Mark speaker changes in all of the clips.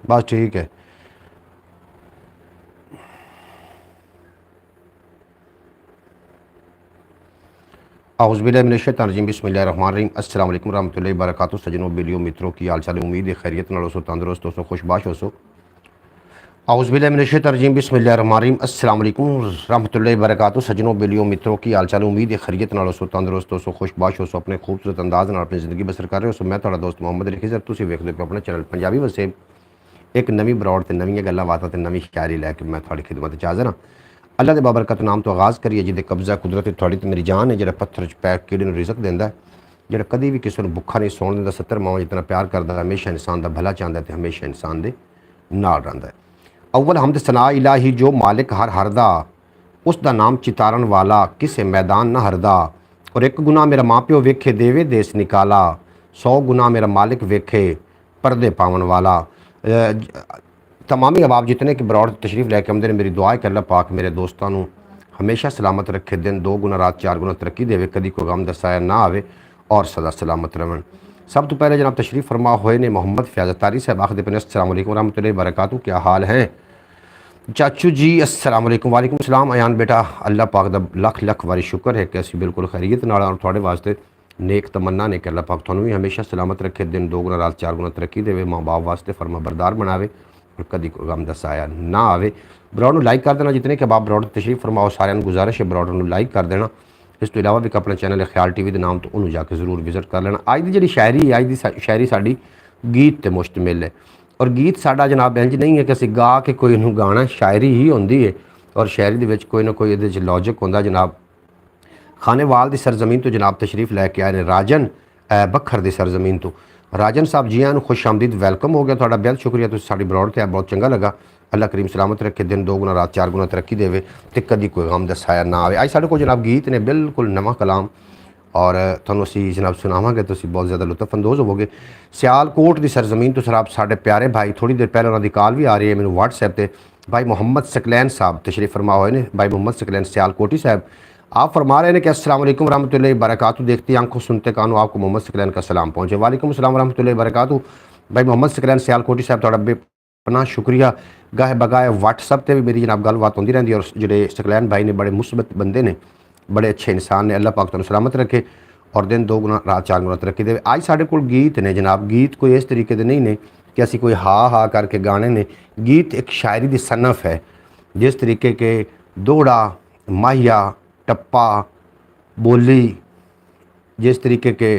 Speaker 1: बस ठीक है। आउज़ुबिल्लाहिमिनश्शैतानिर्रजीम बिस्मिल्लाहिर्रहमानिर्रहीम अस्सलाम वालेकुम रहमतुल्लाहि व बरकातुहू। सज्जनों बेलियो मित्रों की हाल चाल, उम्मीद है खैरियत नाल हो, तंदुरुस्त हो, खुशबाश हो। आउज़ुबिल्लाहिमिनश्शैतानिर्रजीम बिस्मिल्लाहिर्रहमानिर्रहीम अस्सलाम वालेकुम रहमतुल्लाहि व बरकातुहू। सज्जनों बेलियो मित्रों की हाल चाल, उम्मीद है खैरियत नाल हो, तंदुरुस्त हो, खुशबाश हो, अपने खूबसूरत अंदाज नाल अपनी ज़िंदगी बसर कर रहे हो। मैं तुहाडा दोस्त मोहम्मद अली खिज़र, तुसीं वेखदे पे अपना चैनल पंजाबी वसेब। एक नवी बरौड़ ते नवीं गल्लां बातां ते नवीं शायरी लैके मैं तुहाडी खिदमत च हाज़र हाँ। अल्लाह दे बाबरकत नाम तो आगाज़ करिए, जिहदे कब्ज़ा कुदरत तुहाडी ते मेरी जान है, जिहड़ा पत्थर च पै कीड़े नूं रिज़क देंदा है, जिहड़ा कदी भी किसी नूं भुक्खा नहीं सौण दिंदा, 70 मावां जितना प्यार करदा, हमेशा इंसान दा भला चाहंदा ते हमेशा इंसान दे नाल रहिंदा है। अव्वल हमद सना इलाही जो मालिक हर हरदा, उसका नाम चितारन वाला किसे मैदान न हरदा। और एक गुना मेरा माँ प्यो वेखे देवे देश निकाला, 100 गुना मेरा मालिक वेखे पर्दे पावन वाला। तमामी अहबाब जितने कि बरौड़ तशरीफ़ लैके आमदे ने, मेरी दुआ है कि अल्लाह पाक मेरे दोस्तों को हमेशा सलामत रखे, दिन 2 गुना रात 4 गुना तरक्की देवे, कदी कोई गम दा साया ना आवे और सदा सलामत रहन। सब तो पहले जनाब तशरीफ़ फरमा होए ने मोहम्मद फ़याज़ अत्तारी साहब, आखिर पे अस्सलाम वालेकुम रहमतुल्लाहि व बरकातुहू। क्या हाल है चाचू जी? अस्सलाम वालेकुम। वालेकुम सलाम अयान बेटा, अल्लाह पाक दा लख लख वारी शुक्र है कि असीं बिल्कुल खैरियत नाल और तुहाडे वास्ते नेक तमन्ना ने कि अल्लाह पाक तुहानूं भी हमेशा सलामत रखे, दिन 2 गुना रात 4 गुना तरक्की देवे, माँ बाप वास्ते फरमा बरदार बनावे और कदी कोई गम दा साया ना आवे। बरौड़ नूं लाइक कर देना, जितने कि बाप बरौड़ तशरीफ़ फरमाओ सारिਆਂ ਨੂੰ गुजारिश है बरौड़ नूं लाइक कर देना। इस तो इलावा भी अपना चैनल है ख्याल टीवी के नाम तो उन्होंने जाके जरूर विजिट कर लेना। अज की जी शायरी है, अज की शायरी साड़ी गीत ते मुश्तमिल है। और गीत साडा जनाब इंज नहीं है कि असीं गा के कोई नूं गाना, शायरी ही होंदी है और शायरी दे विच कोई ना कोई इहदे च लॉजिक होंदा। जनाब खानेवाल की सरजमीन तो जनाब तशरीफ़ लैके आए ने राजन बखर की सरजमीन तो। राजन साहब जी आयां नूं खुश आमदीद, वैलकम हो गया तुहाडा, बेहद शुक्रिया, तुसीं साडी बरौड़ ते आए, बहुत चंगा लगा। अल्लाह करीम सलामत रखे, दिन 2 गुना रात 4 गुना तरक्की देवे ते कदी कोई गम दा साया ना आवे। अज साडे कोल जनाब गीत ने बिल्कुल नवां कलाम और तुहानूं असीं जनाब सुनावांगे, तुसीं बहुत ज़्यादा लुत्फअंदोज़ होवोगे। सियालकोट की सरजमीन तो सराब साडे प्यारे भाई, थोड़ी देर पहले उन्होंने कॉल भी आ रही है मैनूं व्हाट्सएप पर, भाई मोहम्मद सकलैन साहब तशरीफ़ फरमा हुए ने। भाई मोहम्मद सकलैन सियालकोटी साहब आप फरमा रहे हैं कि अस्सलाम वालेकुम रहमतुल्लाहि व बरकातुहू, देखती आंखों सुनते कानों आपको मोहम्मद सकलैन का सलाम पहुँचे। वालेकुम अस्सलाम रहमतुल्लाहि व बरकातुहू। भाई मोहम्मद सकलैन सियालकोटी साहब तुहाडा बेपनाह शुक्रिया। गाहे बगाए व्हाट्सएप पर भी मेरी जनाब गलबात होती रहती है और जो सकलैन भाई ने बड़े मुस्बत बंदे ने, बड़े अच्छे इंसान ने, अल्लाह पाक तुहानूं सलामत रखे और दिन 2 गुना रात 4 गुना तरक्की देवे। अज साडे कोल गीत ने जनाब, गीत कोई इस तरीके दे नहीं ने कि असीं कोई हा करके गाने ने। गीत एक शायरी की सनफ है, जिस तरीके के दोड़ा माहिया टप्पा बोली, जिस तरीके के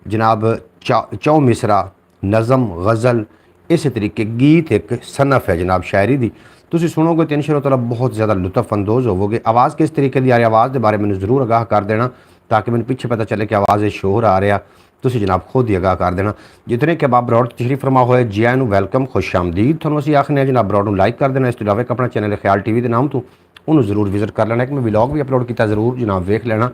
Speaker 1: जनाब चौ मिसरा नज़म गज़ल, इस तरीके गीत एक सनफ है जनाब शायरी दी। तुसीं सुनोगे तो इंशाअल्लाह बहुत ज़्यादा लुत्फअंदोज़ होवोगे। आवाज़ किस तरीके की आ रही, आवाज़ के बारे में ज़रूर आगाह कर देना ताकि मैंने पीछे पता चले कि आवाज़ शोर आ रहा, तुसीं जनाब खुद ही आगाह कर देना। जितने कि बाब बरौड़ तशरीफ़ फरमा होए जिया नूं वैलकम, खुश आमदीद तुहानूं असीं आखने जनाब। बरौड़ नूं लाइक कर देना। इस तो इलावा अपना चैनल ख्याल टीवी के नाम तो उन्होंने जरूर विजिट कर लेना। एक मैं विलॉग भी अपलोड किया, जरूर जनाब वेख लेना।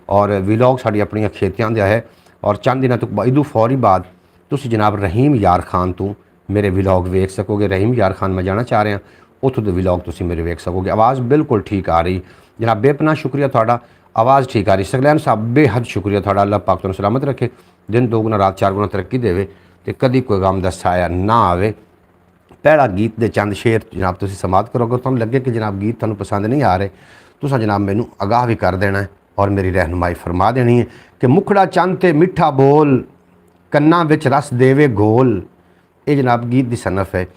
Speaker 1: और विलॉग साड़ी अपन खेतियां दा है और चंद दिनों तो इदू फौरी बाद तुसीं जनाब रहीम यार खान तो मेरे विलॉग वेख सकोगे। रहीम यार खान मैं जाना चाह रहा, उतों के विलॉग तुसीं मेरे वेख सकोगे। आवाज़ बिल्कुल ठीक आ रही जनाब, बेपनाह शुक्रिया तुहाडा, आवाज़ ठीक आ रही। सकलैन साहब बेहद शुक्रिया तुहाडा, अल्लाह पाक तुहानूं सलामत रखे, दिन 2 गुना रात 4 गुना तरक्की देवे ते कदी कोई गम दा साया ना आवे। पहला गीत दे चंद शेर जनाब तुसीं समात करोगे, तुहानूं लगे कि जनाब गीत तुहानूं पसंद नहीं आ रहे, तुसां जनाब मैनूं आगाह भी कर देना है और मेरी रहनुमाई फरमा देनी है कि मुखड़ा चंद ते मिठा बोल, कन्ना विच रस देवे घोल। ये जनाब गीत की सनफ है।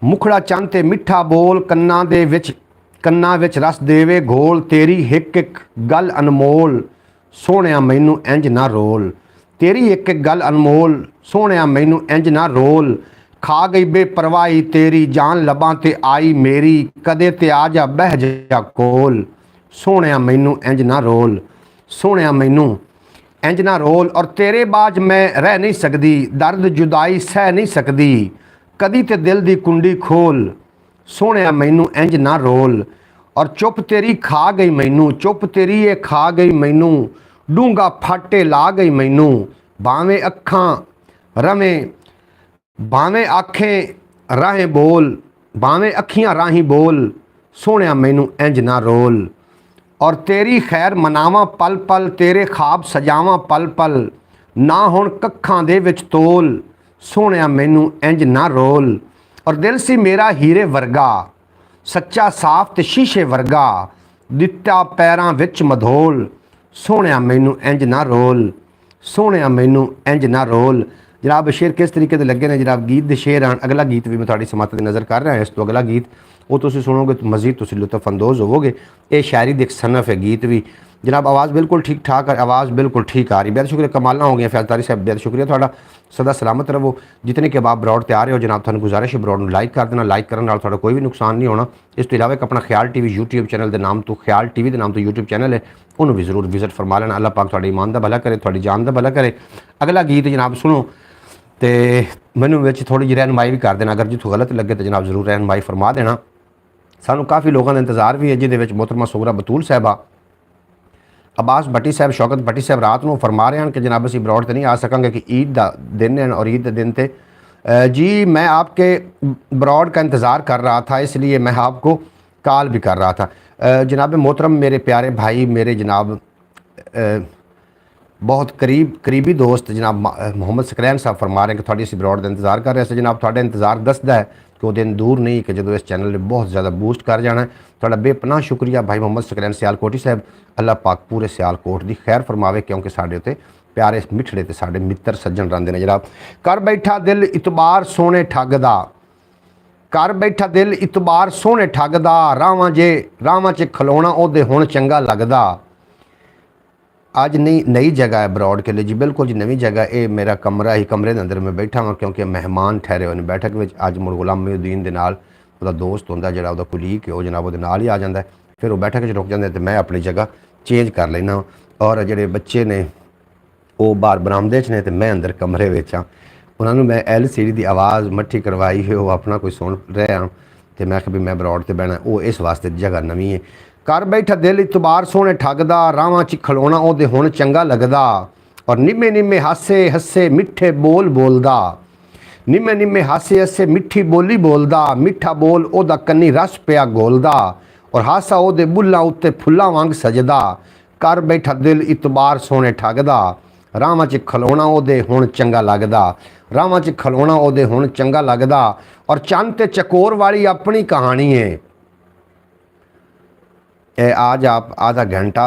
Speaker 1: मुखड़ा चंद ते मिठा बोल, कन्ना विच रस देवे घोल, तेरी हिक हिक गल अनमोल, सोहणिया मैनू इंज ना रोल। तेरी एक एक गल अनमोल, सोहणिया मैनू इंज ना रोल, खा गई बेपरवाही तेरी, जान लबां ते आई मेरी, कदे ते आ जा बह जा कोल, सोहणिया मैनू इंज ना रोल, सोहणिया मैनू इंज ना रोल। और तेरे बाज मैं रह नहीं सकदी, दर्द जुदाई सह नहीं सकदी, कदी ते दिल दी कुंडी खोल, सोहणिया मैनू इंज ना रोल। और चुप तेरी खा गई मैनू, चुप तेरी ये खा गई मैनू, डूंगा फाटे ला गई मैनू, भावें अखां रवें भावें आखें राहें बोल, भावें अखियां राही बोल, सोहणिया मैनू इंज ना रोल। और तेरी खैर मनावां पल पल, तेरे खाब सजावां पल पल, ना हुण कखां दे विच तोल, सोहणिया मैनू इंज ना रोल। और दिल सी मेरा हीरे वर्गा सच्चा साफ ते शीशे वर्गा दिता पैरां विच मधोल सोहणिया मैनू इंज ना रोल सोहणिया मैनू इंज ना रोल। जनाब शेर किस तरीके से लगे ने जनाब गीत के शेर आन। अगला गीत भी मैं थोड़ी समात नज़र कर रहा इस तो अगला गीत वो तुम सुनोगे तो मजीद तुम लुत्फअंदोज़ होवोगे। ये शायरी दी एक सनफ है गीत भी जनाब। आवाज़ बिल्कुल ठीक ठाक है, आवाज़ बिल्कुल ठीक आ रही। बेहद शुक्रिया, कमाल हो गया फैज़ तारी साहब, बेहद शुक्रिया थोड़ा। सदा सलामत रहो। जितने के बाद ब्रॉड तैयार हो जनाब थानू गुजारिश है ब्रॉड लाइक कर देना। लाइक करने नाल थोड़ा कोई भी नुकसान नहीं होना। इस तो इलावा एक अपना ख्याल टीवी यूट्यूब चैनल के नाम तो ख्याल टीवी के नाम तो यूट्यूब चैनल है, उन्होंने भी जरूर विजिट फरमा लेना। अल्लाह पाक थोड़ी ईमान का भला करे, थोड़ी जान का भला करे। अगला गीत जनाब सुनो तो मैनू थोड़ी जी रहनुमाई भी कर देना। अगर जितों गलत लगे तो जनाब जरूर रहनुमाई फरमा देना। सानू काफ़ी लोगों का इंतजार भी है जिहदे मोहतरमा सुगरा बतूल साहबा, अब्बास भट्टी साहब, शौकत भट्टी साहब रात को फरमा रहे हैं कि जनाब असी ब्रॉड तो नहीं आ सकेंगे कि ईद का दिन है और ईद के दिन ते जी मैं आपके ब्रॉड का इंतज़ार कर रहा था, इसलिए मैं आपको कॉल भी कर रहा था। जनाब मोहतरम मेरे प्यारे भाई, मेरे जनाब बहुत करीबी दोस्त जनाब मोहम्मद सकलैन साहब फरमा रहे हैं कि थोड़ी असी ब्रॉड का इंतज़ार कर रहे हैं। जनाब थोड़ा इंतज़ार दसदा है कि वो दिन दूर नहीं कि जो इस चैनल ने बहुत ज़्यादा बूस्ट कर जाना है। थोड़ा बेपनाह शुक्रिया भाई मोहम्मद सकलैन सियालकोटी साहब। अल्लाह पाक पूरे सियालकोट की खैर फरमावे क्योंकि साढ़े उत्ते प्यारे मिठड़े तो साढ़े मित्र सज्जन रहिंदे ने। जनाब कर बैठा दिल इतबार सोहणे ठगदा, कर बैठा दिल इतबार सोहणे ठगदा रावां च खलोना ओहदे हुण चंगा लगदा। आज नई जगह है ब्रॉड के लिए जी, बिल्कुल जी नवी जगह। ये मेरा कमरा ही, कमरे के अंदर मैं बैठा हाँ क्योंकि मेहमान ठहरे हुए हैं बैठक में। अज मुड़ गुलाम मोहद्दीन के नाल उसका दोस्त होंदा जिहड़ा उसका कुलीग है वो जनाब वो नाल ही आ जाता है। फिर वो बैठक रुक जाते तो मैं अपनी जगह चेंज कर लेना। और जोड़े बच्चे ने वो बाहर बरामदे च ने तो मैं अंदर कमरे में हाँ। उन्होंने मैं LCD की आवाज़ मट्ठी करवाई है, वो अपना कोई सुन रहे हैं तो मैं भी मैं ब्रॉड से बहना वो इस वास्ते जगह नवी है। कर बैठा दिल इतबार सोहणे ठगदा रावां च खलोना ओहदे हुण चंगा लगदा। और निम्मे निम्मे हासे हसे मिठे बोल बोलदा, निम्मे निम्मे हासे हसे मिठी बोली बोलदा। मिठा बोल ओहदा कन्नी रस पिया घोलदा और हासा ओहदे बुल्लां उत्ते फुल्लां वांग सजदा। कर बैठा दिल इतबार सोहणे ठगदा रावां च खलोना ओहदे हुण चंगा लगदा, रावां च खलोना ओहदे हुण चंगा लगदा। और चंद ते चकोर वाली अपनी कहानी है। आज आप आधा घंटा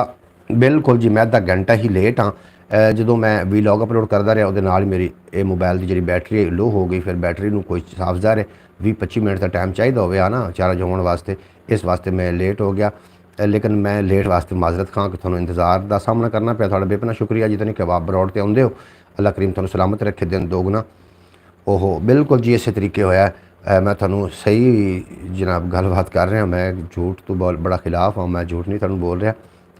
Speaker 1: बिल्कुल जी मैं आधा घंटा ही लेट हाँ। जो मैं वीलॉग अपलोड करता रहा वो नाल मेरी मोबाइल की जी बैटरी लो हो गई। फिर बैटरी में कोई साफजार है 20-25 मिनट का टाइम चाहिए होवे ना चार्ज होने वास्ते, इस वास्ते मैं लेट हो गया। लेकिन मैं लेट वास्ते माजरत खां कि थोड़ा इंतज़ार का सामना करना पाया। थोड़ा बेपना शुक्रिया जितने कि आप ब्रॉड पर आउंदे हो। अल्लाह करीम तुहानू सलामत रखे दिन दोगुना। ओहो बिल्कुल जी इस तरीके होया। मैं थोनू सही जनाब गलबात कर रहा। मैं झूठ तो बड़ा खिलाफ हाँ, मैं झूठ नहीं थोनू बोल रहा।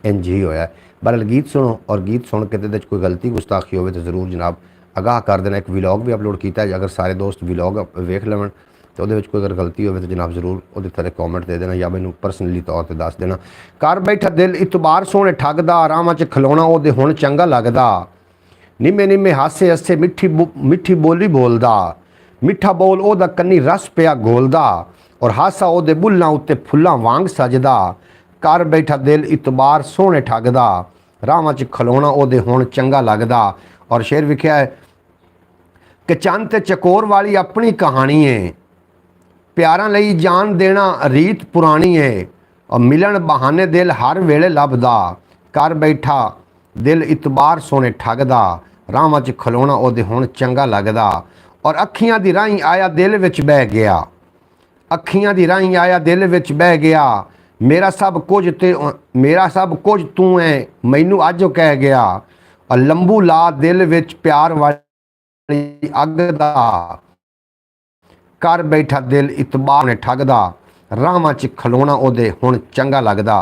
Speaker 1: इंज ही होया। बहरहाल गीत सुनो और गीत सुन के तो कोई गलती गुस्ताखी हो तो ज़रूर जनाब आगाह कर देना। एक वीलॉग भी अपलोड किया है, अगर सारे दोस्त वीलॉग वेख लवन तो वो कोई अगर गलती हो तो जनाब जरूर वो तरह कॉमेंट दे देना या मैनू परसनली तौर पर दस देना। कर बैठा दिल इतबार सोहणे ठगदा रावां च खलोना ओहदे हुण चंगा लगदा। निम्मे निम्मे हासे हसे मिठी बोली बोलदा, मिठा बोल ओहदा कन्नी रस पिया घोलदा और हासा ओहदे बुल्लां उत्ते फुल्लां वांग सजदा। कर बैठा दिल इतबार सोहणे ठगदा रावां च खलोना ओहदे हुण चंगा लगदा। और शेर लिखिया है कि चंद ते चकोर वाली अपनी कहानी है, प्यारां लई जान देना रीत पुरानी है और मिलन बहाने दिल हर वेले लभदा। कर बैठा दिल इतबार सोहणे ठगदा रावां च खलोना ओहदे हुण चंगा लगदा। और अखियां दी राहीं आया दिल विच बह गया, अखियां दी राहीं आया दिल विच बह गया। मेरा सब कुछ तू है मैनू अज कह गया। और लंबू ला दिल विच प्यार वाली अग दा। कर बैठा दिल इतबार ने ठगदा रावां च खलोना ओहदे हुण चंगा लगदा,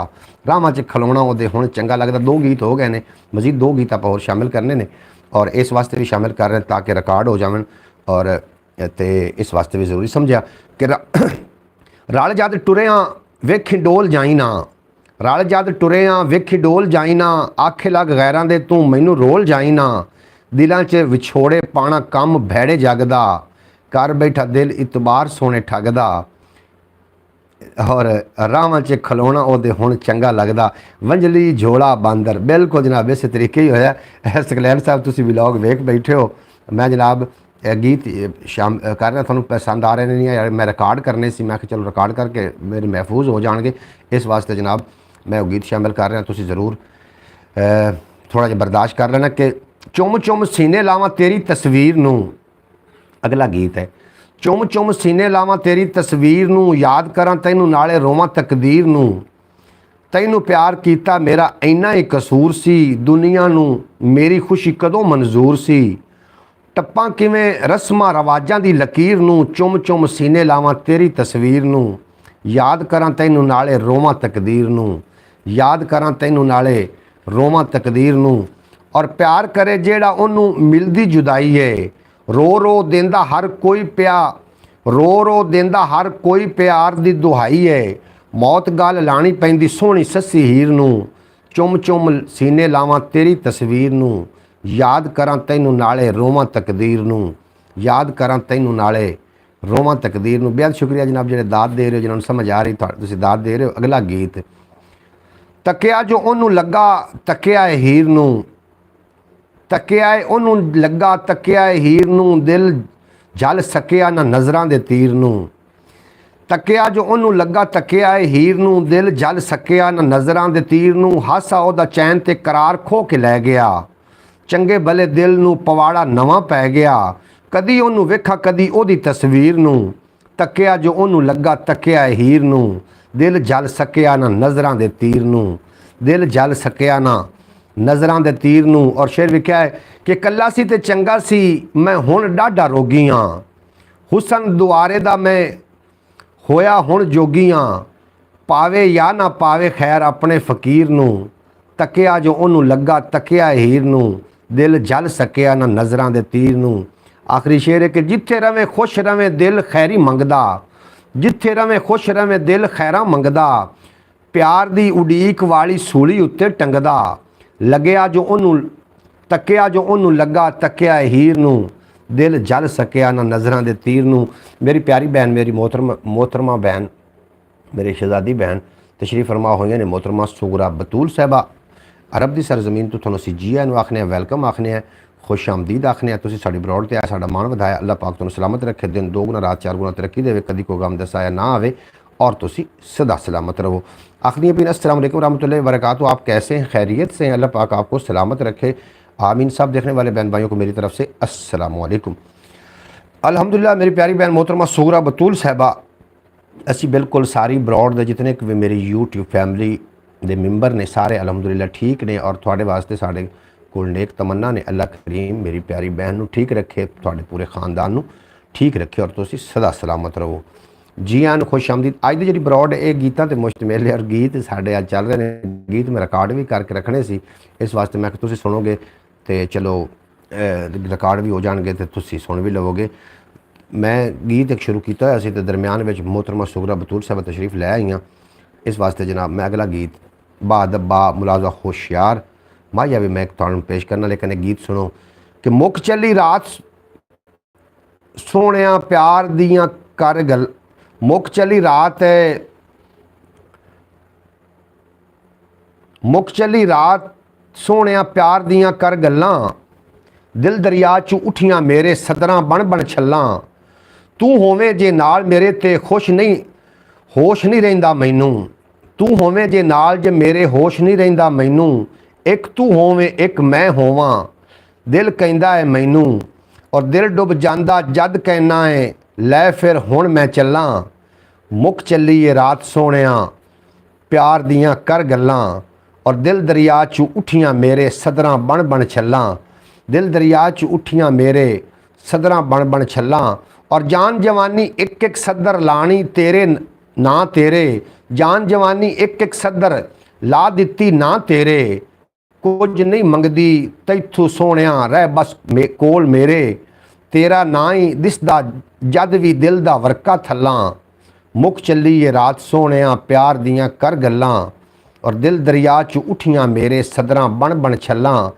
Speaker 1: रावां च खलोना ओहदे हुण चंगा लगदा। 2 गीत हो गए ने, मजीद 2 गीत आप और शामिल करने ने और इस वास्ते भी शामिल कर रहे हैं ताकि रिकॉर्ड हो जावन। और ते इस वास्ते भी जरूरी समझा कि रल जद टुरिया वेखी डोल जाई ना, रल जद टुरिया वेखी डोल जाई ना। आखे लग गैरां दे तू मैनू रोल जाई ना, दिलां च विछोड़े पाना कम भैड़े जगदा। कर बैठा दिल इतबार सोहणे ठगदा और रावां च खलोना ओहदे हुण चंगा लगदा। वंजली झोला बांदर बिल्कुल जनाब इस तरीके ही होया। सकलैन साहब तुसीं व्लॉग वेख बैठे हो। मैं जनाब गीत शाम कर रहा थोड़ा पसंद आ रहे नहीं यार, मैं रिकॉर्ड करने से मैं चलो रिकॉर्ड करके मेरे महफूज हो जाएंगे, इस वास्ते जनाब मैं वो गीत शामिल कर रहा। तुम ज़रूर थोड़ा जहा बर्दाश्त कर लेना कि चुम चुम सीने लावां तेरी तस्वीर नूं, अगला गीत है। चुम चुम सीने लावां तेरी तस्वीर नूं, याद करां तैनूं नाले रोवां तकदीर नूं, तैनूं प्यार कीता मेरा इन्ना ही कसूर सी, दुनिया नूं मेरी खुशी कदों मंजूर सी, टप्पां किवें रस्मां रवाजां दी लकीर नूं, चुम चुम सीने लावां तेरी तस्वीर नूं, याद करां तैनूं नाले रोवां तकदीर नूं, याद करां तैनूं नाले रोवां तकदीर नूं, और प्यार करे जेड़ा ओनूं मिलदी जुदाई है, रो रो देंदा हर कोई पिया, रो रो देंदा हर कोई प्यार दी दुहाई है, मौत गल लाणी पैंदी सोहणी सस्सी हीर नूं, चुम चुम सीने लावां तेरी तस्वीर नूं, याद करां तैनूं नाले रोवां तकदीर नूं, याद करां तैनूं नाले रोवां तकदीर नूं। बेहद शुक्रिया जनाब ਜਿਹੜੇ ਦਾਤ ਦੇ ਰਹੇ ਹੋ, जिन्होंने समझ आ रही ਤੁਸੀਂ ਦਾਤ ਦੇ ਰਹੇ ਹੋ। अगला गीत तकिया जो ओनू लगा तकिया है हीर नूं, तकिया है ओनू लगा तकिया है हीर नूं, दिल झल सकिया ना नज़रां दे तीर नूं, तकिया जो ओनू लगा तकिया है हीर नूं, दिल झल सकिया ना नज़रां दे तीर नूं, हासा ओदा चैन ते करार खो के लै गया, चंगे भले दिल नूं पवाड़ा नवां पै गया, कदी ओनू वेखा कदी ओदी तस्वीर नूं, तकिया जो ओनू लगा तकिया है हीर नूं, दिल जल सकिया ना नज़रां दे तीर नूं, दिल जल सकिया ना नज़रां दे तीर नूं। और शेर लिखा है कि कल्ला सी ते चंगा सी मैं हुण डाढा रोगी हाँ, हुसन दुआरे दा मैं होया हुण जोगी हाँ, पावे या ना पावे खैर अपने फकीर नूं, तकिया जो ओनू लगा तकिया है हीर नूं, दिल जल सकिया ना नज़रां दे तीर नूं। आखिरी शेर है कि जिथे रवें खुश रवें दिल खैरी मंगदा, जिथे रवें खुश रवें दिल खैरा मंगदा, प्यार दी उड़ीक वाली सूली उत्ते टंगदा, लग्या जो ओनू तकिया जो ओनू लगा तकिया हीर नूं, दिल जल सकिया ना नज़रां दे तीर नूं। मेरी प्यारी बहन, मेरी मोहतरमा बहन, मेरी शहजादी बहन तशरीफ फरमा हुई ने मोहतरमा सुगरा बतूल साहबा, अरब की सरजमीन तो थोड़ा जी आए आखने वेलकम आखने हैं, खुश आमदीद आखने तुसीं साडी ब्रॉड ते आए, साडा मान वधाया, अल्लाह पाक तुहानूं सलामत रखे, दिन दो गुना रात चार गुना तरक्की देवे, कदी कोई गम दसाया ना आवे और तुसीं सदा सलामत रहो। आखिरी अपनी अस्सलाम वालेकुम रहमतुल्लाहि व बरकातुहू, आप कैसे हैं? खैरियत से हैं? अल्लाह पाक आपको सलामत रखे, आमीन। सब देखने वाले बहन भाइयों को मेरी तरफ से अस्सलाम वालेकुम। अल्हम्दुलिल्लाह मेरी प्यारी बहन मोहतरमा सुगरा बतूल साहबा, असी बिल्कुल सारी ब्रॉड दे जितने भी मेरी यूट्यूब फैमिली दे मैंबर ने सारे अल्हम्दुलिल्लाह ठीक ने, और थोड़े वास्ते साढ़े कोल नेक तमन्ना ने, अल्लाह करीम मेरी प्यारी बहन नूं ठीक रखे, थोड़े पूरे खानदान नूं ठीक रखे और तुसीं सदा सलामत रहो। जी आन खुश आमदीद। अज दी जी ब्रॉड ये गीतां ते मुश्तमिल है, और गीत साढ़े अज चल रहे हैं, गीत मैं रिकॉर्ड भी करके रखने सी, इस वास्ते मैं तुसीं सुनोगे तो चलो रिकॉर्ड भी हो जाएंगे तो तुसीं सुन भी लवोगे। मैं गीत एक शुरू किया होया सी ते दरम्यान में मोहतरमा सुगरा बतूल साहब तशरीफ लै आईयां, इस वास्ते जनाब मैं अगला गीत बादब्बा मुलाजा होशियार माहिया भी मैं तुहानूं पेश करना, लेकिन एक गीत सुनो कि मुक चली रात सोहणिया प्यार दियां कर गल, मुक चली रात मुक चली रात सोहणिया प्यार दियां कर गल्लां, दिल दरिया चू उठियां मेरे सदरां बन बन छल्लां, तू होवें जे नाल मेरे ते खुश नहीं होश नहीं रहिंदा मैनू, तू होवें जे नाल जे मेरे होश नहीं रहिंदा मैनू, एक तू होवें एक मैं होवां, दिल कहंदा है मैनू, और दिल डुब जांदा जद कहना है लै फिर हुण मैं चलां, मुक चली ये रात सोहणिया प्यार दियां कर गल्लां, और दिल दरिया चू उठियां मेरे सदरां बन बन छल्लां, दिल दरिया च उठियां मेरे सदरां बन बन छल्लां, और जान जवानी एक एक सदर लानी तेरे ना तेरे, जान जवानी एक एक सदर ला दिती ना तेरे, कुछ नहीं मंगदी तैथू सोहणिया रह बस कोल मेरे, तेरा ना ही दिसदा जद भी दिल दा वरका थल्लां, मुक चली ये रात सोहणिया प्यार दियां कर गल्लां, और दिल दरिया च उठियां मेरे सदरां बन बन छल्लां,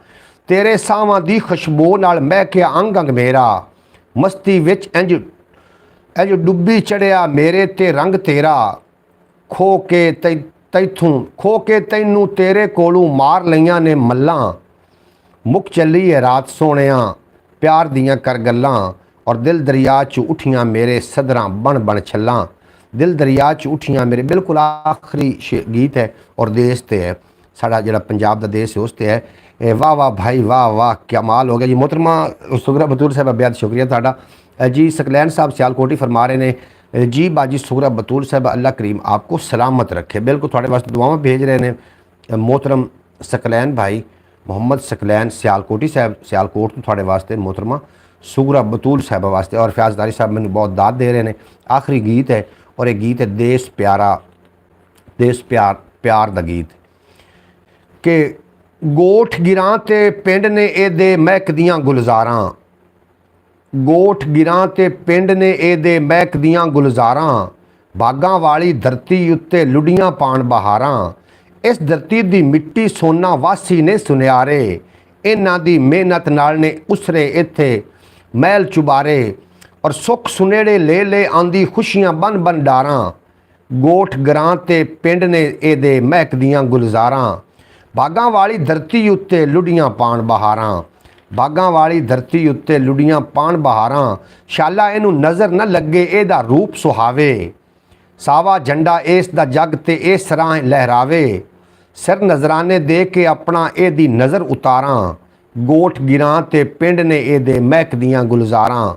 Speaker 1: तेरे सावां दी खुशबू नाल महकिया अंग अंग मेरा, मस्ती विच इंज इंज डुब्बी चढ़िया मेरे ते रंग तेरा, खो के तैनू तेरे कोलों मार लईयां ने मल्लां, मुक चली है रात सोहणिया प्यार दियां कर गल्लां, और दिल दरिया च उठियां मेरे सदरां बन बन छल्लां, दिल दरिया च उठियां मेरे। बिल्कुल आखिरी गीत है और देश ते है, साड़ा जिहड़ा पंजाब दा देश है उस ते है। वाह वाह भाई वाह वाह, क्या माल हो गया जी। मोहतरमा सुगरा बतूल साहब बेहद शुक्रिया तुहाडा जी। सकलैन साहब सियालकोटी फरमा रहे ने जी बाजी सुगरा बतूल साहब अल्लाह करीम आपको सलामत रखे। बिल्कुल थोड़े वास्ते दुआवां भेज रहे हैं मोहतरम सकलैन भाई, मोहम्मद सकलैन सियालकोटी साहब, सियालकोट तो थोड़े वास्ते मोहतरमा सुगरा बतूल साहब वास्ते। और फयाजदारी साहब मैंने बहुत दाद दे रहे हैं। आखिरी गीत है और एक गीत है देश प्यारा, देश प्यार प्यार दा गीत कि गोठ गिरां ते पिंड ने एदे महकदियां गुलजारां, गोठ गिरां ते पिंड ने एदे महकदियां गुलजारां, बागां वाली धरती उत्ते लुडियां पाण बहारां, इस धरती दी मिट्टी सोना वासी ने सुनियारे, इन्हां दी मेहनत नाल ने उसरे इत्थे महल चुबारे, और सुख सुनेड़े ले ले आंदी खुशियां बन बन डारां, गोठ गिरां ते पिंड ने एदे महकदियां गुलजारां, बागां वाली धरती उत्ते लुडियां पाण बहारां, बागां वाली धरती उत्ते लुडियां पाण बहारां, शाला इनू नज़र न लगे एदा रूप सुहावे, सावा झंडा इस दा जग ते इस सराह लहरावे, सिर नजराने दे के अपना एदी नज़र उतारां, गोठ गिरां ते पिंड ने एदे महकदियां गुलजारां,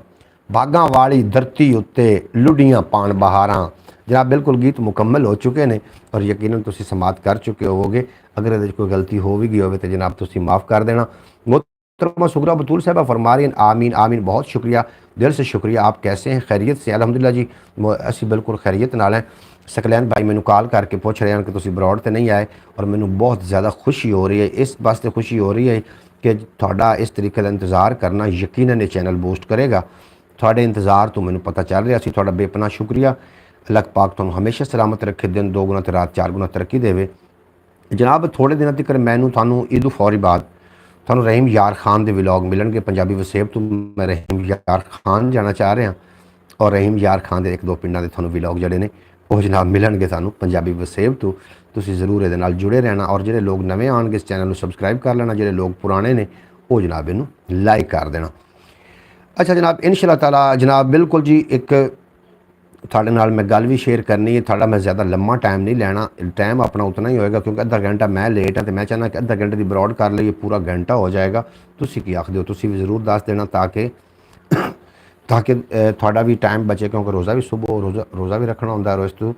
Speaker 1: बागां वाली धरती उत्ते लुडियां पाण बहारां। जनाब बिल्कुल गीत मुकम्मल हो चुके हैं और यकीनन तुसी समात कर चुके होवोगे। अगर ये कोई गलती हो भी गई हो तो जनाब तुसी माफ़ कर देना। मोहतरमा सुगरा बतूल साहब फरमा रही हैं आमीन आमीन, बहुत शुक्रिया, दिल से शुक्रिया। आप कैसे हैं? खैरियत से? अल्हम्दुलिल्लाह जी असी बिल्कुल खैरियत नाल हैं। सकलैन भाई मैनू कॉल करके पूछ रहे हैं कि तुसी ब्रॉड तो नहीं आए और मैनू बहुत ज़्यादा खुशी हो रही है। इस वास्ते खुशी हो रही है कि थोड़ा इस तरीके का इंतज़ार करना यकीनन ये चैनल बूस्ट करेगा। थोड़े इंतज़ार तो मैनू पता चल रहा सी। थोड़ा बेपना शुक्रिया। अल्लाह पाक तुहानू हमेशा सलामत रखे, दिन 2 गुना तो रात 4 गुना तरक्की देवे। जनाब थोड़े दिनों तक मैनू थानू ईद फौरी बाद थानू रहीम यार खान के विलॉग मिलणगे पंजाबी वसेब तो। मैं रहीम यार खान जाना चाह रहा और रहीम यार खान के 1-2 पिंडों के थानू विलॉग जड़े ने वो जनाब मिलणगे थानू पंजाबी वसेब तो। तुसीं ज़रूर ये जुड़े रहना और जो लोग नवे आएंगे इस चैनल को सबसक्राइब कर लेना, जो लोग पुराने ने वो जनाब इनू लाइक कर देना। अच्छा जनाब इंशाअल्लाह ताला जनाब बिल्कुल जी एक थोड़े नाल मैं गल भी शेयर करनी है। थोड़ा मैं ज़्यादा लम्मा टाइम नहीं लेना, टाइम अपना उतना ही होएगा क्योंकि अद्धा घंटा मैं लेट है तो मैं चाहना कि अद्धा घंटे की ब्रॉड कर लीए, पूरा घंटा हो जाएगा। तुसी की आखदे हो? तुसी भी ज़रूर दस देना ताकि ताकि थोड़ा भी टाइम बचे क्योंकि रोज़ा भी सुबह रोज़ा भी रखना होंदा है। इस तो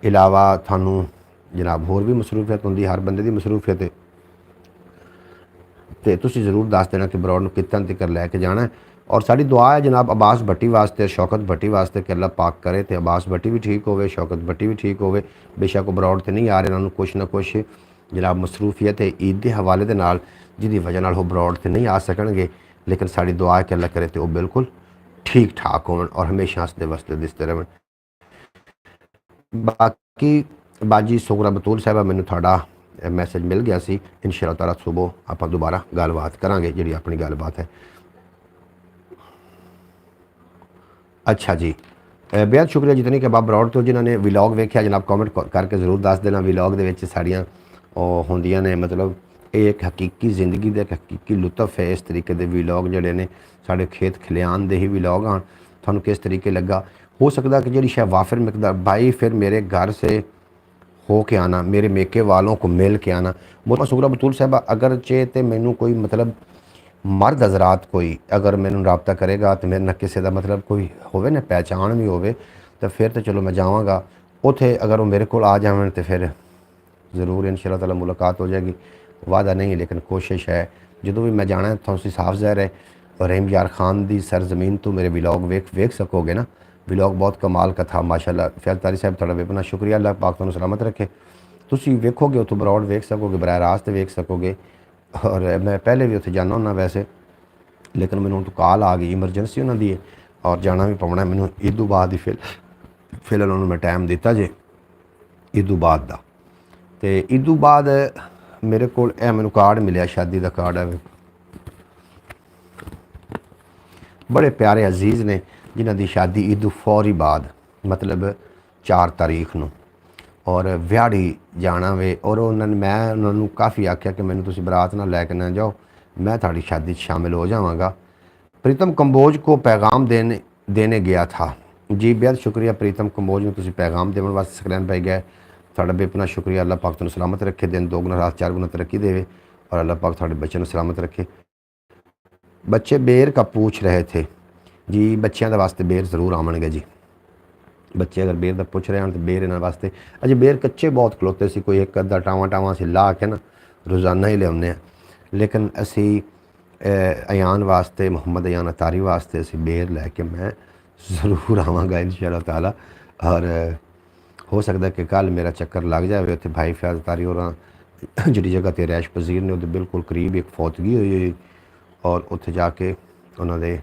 Speaker 1: इलावा थानू जनाब होर भी मसरूफियत होंदी, हर बंदे की मसरूफियत है तो तुसी ज़रूर दस देना कि ब्रॉड कितन तक लैके जाना है। और साड़ी दुआ है जनाब अब्बास भट्टी वास्ते, शौकत भट्टी वास्ते कि अल्लाह पाक करे तो अब्बास भट्टी भी ठीक होवे, शौकत भट्टी भी ठीक होवे। बेशक ब्रॉड तो नहीं आ रहे, उन्होंने कुछ ना कुछ जनाब मसरूफियत है ईद के हवाले के नाल जिहदी वजह नाल वो ब्रॉड तो नहीं आ सकणगे, लेकिन साड़ी दुआ है कि अल्लाह करे तो वो बिल्कुल ठीक ठाक होवन और हमेशा हसदे वसदे दिसदे रहन। बाकी बाजी सुगरा बतूल साहबा मैनू थोड़ा मैसेज मिल गया सी, इंशाअल्लाह ताला सुबह आप दोबारा गलबात करांगे जिहड़ी अपनी गलबात है। अच्छा जी बेहद शुक्रिया जितनी कि बाब ब्रॉड तो जिन्होंने विलॉग वेख्या जनाब कॉमेंट करके जरूर दस देना। विलॉग के साड़ियाँ होंदियां ने मतलब ये एक हकीकी जिंदगी का एक हकीकी लुत्फ है। इस तरीके के विलॉग जड़े ने साढ़े खेत खलियान के ही विलॉग आन थानू किस तरीके लगा। हो सकता कि जी शायद वाफिर मकदार भाई फिर मेरे घर से हो के आना, मेरे मेके वालों को मिल के आना। मोहतरमा सुगरा बतूल साहब अगर चे तो मैनू कोई मतलब मर्द हजरात कोई अगर मैनू रबता करेगा तो मेरे ना किसी का मतलब कोई होवे ना पहचान भी होवे तो फिर तो चलो मैं जावाँगा उथे। अगर वो मेरे को आ जावन तो फिर ज़रूर इंशाअल्लाह ताला मुलाकात हो जाएगी। वादा नहीं लेकिन कोशिश है जो भी मैं जाना है तो साफ ज़ाहिर है। और रहीम यार खान की सरजमीन तो मेरे विलॉग वेख सकोगे ना। विलॉग बहुत कमाल का था माशाअल्लाह। फैज़दारी साहब थोड़ा बेपना शुक्रिया, अल्लाह पाक तुहानू सलामत रखे। तुसी वेखोगे उतो ब्रॉड वेख सकोगे, बराह रास्त वेख सकोगे। और मैं पहले भी उत्थे जाना होना वैसे, लेकिन मैनू तो कॉल आ गई इमरजेंसी उन्होंने और जाना भी पवना। मैनू ईदों बाद ही फिलहाल उन्होंने मैं टाइम दिता जे ईदों बाद का। तो ईदों बाद मेरे को मैनू कार्ड मिले, शादी का कार्ड है। बड़े प्यारे अजीज़ ने जिन्हों की शादी ईदों फौरी बाद मतलब 4 तारीख नूं और व्याड़ी जाना वे। और उन्होंने मैं उन्होंने काफ़ी आख्या कि मैंने तुसी बरात ना लैके ना जाओ, मैं थोड़ी शादी शामिल हो जावांगा। प्रीतम कंबोज को पैगाम देने गया था। जी बेहद शुक्रिया प्रीतम कंबोज में तुसी पैगाम देने वास्ते सकलैन पाई गए। थोड़ा बेपना शुक्रिया। अल्लाह पाक तुहानू सलामत रखे, दिन दोगुना रात चार गुना तरक्की देवे और अल्लाह पाक थोड़े बच्चों को सलामत रखे। बच्चे बेर का पूछ रहे थे जी, बच्चों के वास्ते बेर जरूर आवेंगे जी। बच्चे अगर बेर का पुछ रहे हैं तो बेर इन्होंने वास्ते अजे बेर कच्चे बहुत खलोते सी, कोई एक अद्धा टावा टावा असीं ला के ना रोज़ाना ही लियाने, लेकिन असी अयान वास्ते, मुहम्मद अयान अतारी वास्ते असी बेर लैके मैं ज़रूर आवांगा इंशाअल्लाह ताला। और हो सकता है कि कल मेरा चक्कर लग जाए उत्थे भाई फैज़ अतारी और जिहड़ी जगह ते रैश पजीर ने उहदे बिल्कुल करीब एक फौतगी हुई और उत्थे जाके उन्होंने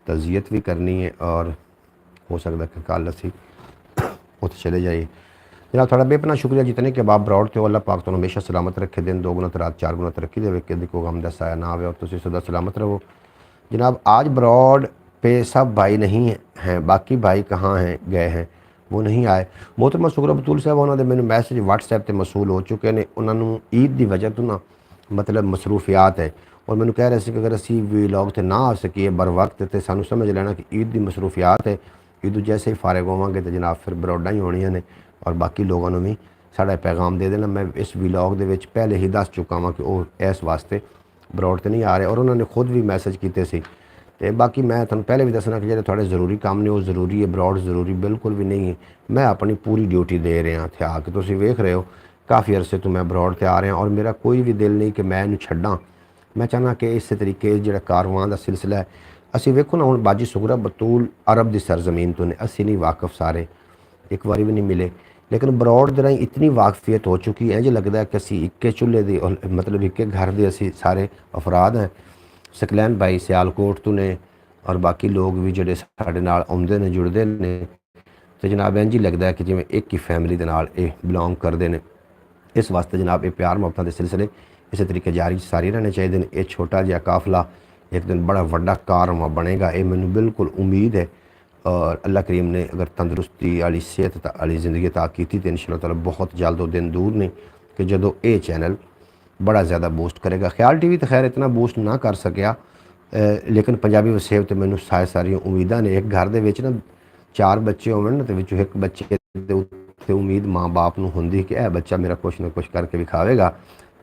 Speaker 1: तज़ियत भी करनी है और हो सकता है कि कल असी उत्थे चले जाइए। जनाब थोड़ा बेपना शुक्रिया जितने के बाप ब्रॉड थे। अल्लाह पाक तो हमेशा सलामत रखे, दिन दोगुना तो रात चार गुना तरक्की देवे, कि को गम दा साया ना आवे और तुम सदा सलामत रहो। जनाब आज ब्रॉड पे सब भाई नहीं हैं, बाकी भाई कहाँ हैं गए हैं, वो नहीं आए। मोहतरमा सुगरा बतूल साहब उन्होंने मैंने मैसेज व्हाट्सएप पर मसूल हो चुके हैं। उन्होंने ईद की वजह तो ना मतलब मसरूफियात है और मैंने कह रहे थे कि अगर असी वीलॉग से ना आ सकीए बर वक्त तो सानू समझ लेना कि ईद की मसरूफियात है। ईद जैसे ही फारग होवांगे तो जनाब फिर ब्रॉडां ही होनियां ने और बाकी लोगों ने भी साड़ा पैगाम दे देना। मैं इस वीलॉग के पहले ही दस चुका हाँ कि वो इस वास्ते ब्रॉड तो नहीं आ रहे और उन्होंने खुद भी मैसेज किए सी। तो बाकी मैं तुहानू पहले भी दसना कि जो थोड़े जरूरी काम ने वो जरूरी है, ब्रॉड जरूरी बिल्कुल भी नहीं है। मैं अपनी पूरी ड्यूटी दे रहा थे आके, तुम वेख रहे हो काफ़ी अरसे तो मैं ब्रॉड से आ रहा और मेरा कोई भी दिल नहीं कि मैं इन्हू छड्डां। मैं चाहना कि इस तरीके जो कारवां का सिलसिला है असी वेखो ना, हुण बाजी सुगरा बतूल अरब की सरजमीन तो ने असी नहीं वाकफ, सारे एक बारी भी नहीं मिले, लेकिन ब्रॉड दे राही इतनी वाकफियत हो चुकी है, इंज लगता है कि असी इक्के चूल्हे दे मतलब इक्के घर के असी सारे अफराद हैं। सकलैन भाई सियालकोट तो ने और बाकी लोग भी जोड़े साढ़े नाल आउंदे ने जुड़ते हैं तो जनाब इंज ही लगता है कि जिवें एक ही फैमिली के नाल ये बिलोंग करते हैं। इस वास्ते जनाब ये प्यार मुहब्बत के सिलसिले इस तरीके जारी सारी रहने चाहिए। ये छोटा जिहा काफिला एक दिन बड़ा वड्डा कारवां बनेगा, ये मैनू बिल्कुल उम्मीद है। और अल्लाह करीम ने अगर तंदरुस्ती वाली सेहत वाली जिंदगी अता की तो इंशाअल्लाह ताला बहुत जल्द वो दिन दूर नहीं कि जदों ये चैनल बड़ा ज़्यादा बूस्ट करेगा। ख्याल टीवी तो खैर इतना बूस्ट ना कर सकिया, लेकिन पंजाबी वसेब तो मैनू सारी उम्मीदां ने। एक घर दे विच ना चार बच्चे होवन ना तो विचों एक बच्चे दे उत्ते उम्मीद माँ बाप नूं हुंदी कि यह बच्चा मेरा कुछ ना कुछ करके विखावेगा,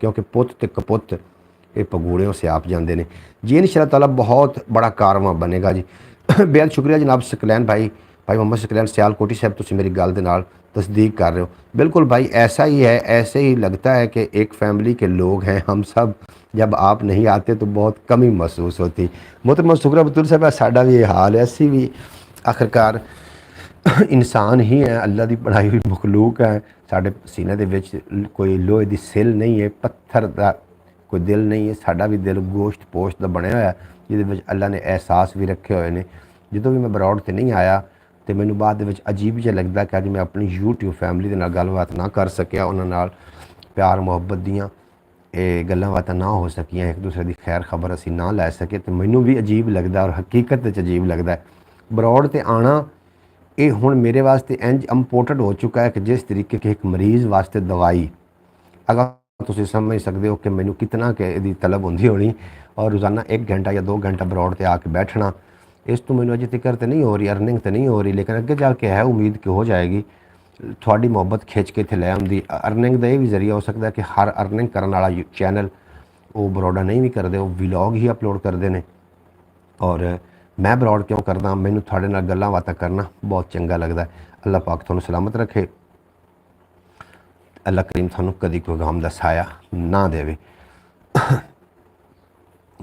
Speaker 1: क्योंकि पुत ते कपुत ये पगूड़ियों से आप जाते हैं जी। इंशाअल्लाह ताला बहुत बड़ा कारवां बनेगा जी। बेहद शुक्रिया जनाब सकलैन भाई मोहम्मद सकलैन सियालकोटी साहब, तुसीं मेरी गल दे नाल तस्दीक कर रहे हो। बिल्कुल भाई ऐसा ही है, ऐसे ही लगता है कि एक फैमिली के लोग हैं हम सब। जब आप नहीं आते तो बहुत कमी महसूस होती। मोहतरमा सुगरा बतूल साहब साडा भी ये हाल है, असी भी आखिरकार इंसान ही हैं, अल्लाह की बनाई हुई मखलूक है। साढ़े सीने दे विच कोई लोहे की सिल नहीं है, पत्थर का कोई दिल नहीं है, साडा भी दिल गोश्त पोश्त का बनया हुआ जिहदे अल्लाह ने एहसास भी रखे हुए हैं। जो भी मैं ब्रॉड से नहीं आया तो मैनू बाद में अजीब जिहा लगता कि अज मैं अपनी यूट्यूब फैमिली के नाल गलबात ना कर सकिया, उन्हां नाल प्यार मुहब्बत दियाँ ये गल्लां बातां ना हो सकियां, एक दूसरे की खैर खबर असी ना लै सके, तो मैनू भी अजीब लगता और हकीकत अजीब लगता है। ब्रॉड से आना ये हुण मेरे वास्ते इंज इंपोर्टेंट हो चुका है कि जिस तरीके के एक मरीज़ वास्ते दवाई, अगर तुम समझ सकते हो कि मैनू कितना कि इहदी तलब होंदी होनी और रोज़ाना 1 घंटा या 2 घंटा ब्रॉड से आके बैठना, इस तो मैनू अजे तक तो नहीं हो रही, अर्निंग तो नहीं हो रही, लेकिन अगे जाके है उम्मीद कि हो जाएगी। थोड़ी मुहब्बत खिंच के इत्थे लै आउंदी। अर्निंग का यह भी जरिया हो सकता है कि हर अर्निंग करने वाला चैनल वो ब्रॉडां नहीं भी करते, वो व्लॉग ही अपलोड करते हैं। और मैं ब्रॉड क्यों करदा, मैनू थोड़े नाल गल्लां बातां करना बहुत चंगा लगता है। अल्लाह पाक तुहानू सलामत रखे, अल्लाह करीम थानू कदी कोई गम दा साया ना देवे।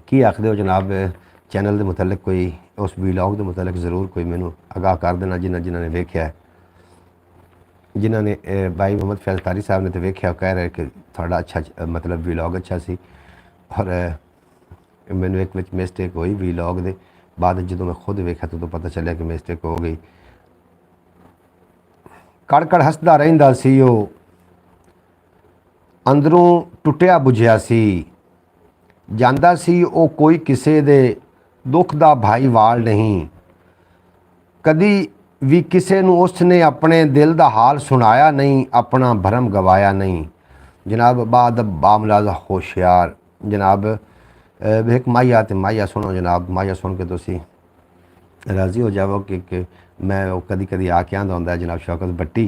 Speaker 1: की आखदे हो जनाब चैनल के मुतलक कोई उस वीलॉग के मुतलक ज़रूर कोई मैनू आगाह कर देना जिन्होंने वेख्या है। जिन्होंने भाई मोहम्मद फैज़ तारी साहब ने तो वेख्या, कह रहे कि थोड़ा अच्छा मतलब वीलॉग अच्छा सी। और मैनू एक विच मिसटेक हुई वीलॉग के बाद, जो मैं खुद वेख्या तो पता चलिया कि मिसटेक हो गई। कड़ हसदा रहिंदा सी ओ, अंदरों टुटिया बुझिया सी, ਜਾਂਦਾ ਸੀ ਉਹ ਕੋਈ ਕਿਸੇ ਦੇ ਦੁੱਖ ਦਾ ਭਾਈਵਾਲ ਨਹੀਂ, ਕਦੀ ਵੀ ਕਿਸੇ ਨੂੰ ਉਸਨੇ ਆਪਣੇ ਦਿਲ ਦਾ ਹਾਲ ਸੁਣਾਇਆ नहीं, अपना भरम गवाया नहीं। जनाब बाद बामलाजा होशियार जनाब एक माहिया तो माहिया सुनो जनाब, माहिया सुन के तुसी राज़ी हो जाओ कि मैं वो कदी कदी आके आंदा होंदा जनाब शौकत भट्टी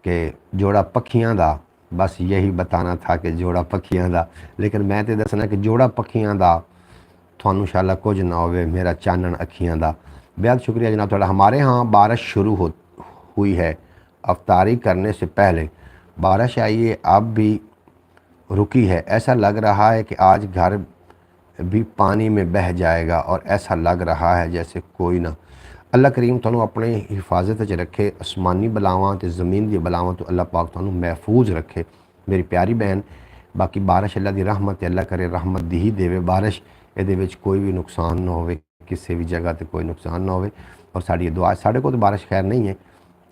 Speaker 1: कि जोड़ा पखियां दा, बस यही बताना था कि जोड़ा पखियां दा, लेकिन मैं तो दसना कि जोड़ा पखियां दा थानू शाला कुछ ना होवे, मेरा चानन अखियां दा। बेहद शुक्रिया जनाब थोड़ा। हमारे यहाँ बारिश शुरू हुई है, अफ्तारी करने से पहले बारिश आई है, अब भी रुकी है। ऐसा लग रहा है कि आज घर भी पानी में बह जाएगा और ऐसा लग रहा है जैसे कोई ना। अल्लाह करीम तुहानू अपने हिफाजत च रखे, आसमानी बलावां ते ज़मीन दी बलावां तो अल्लाह पाक तुहानू महफूज रखे मेरी प्यारी बहन। बाकी बारिश अल्लाह दी रहमत है, अल्लाह करे रहमत दी ही देवे बारिश, ये विच कोई भी नुकसान ना होवे, किसी भी जगह ते कोई नुकसान ना होवे। और साड़ी दुआ, साढ़े को तो बारिश खैर नहीं है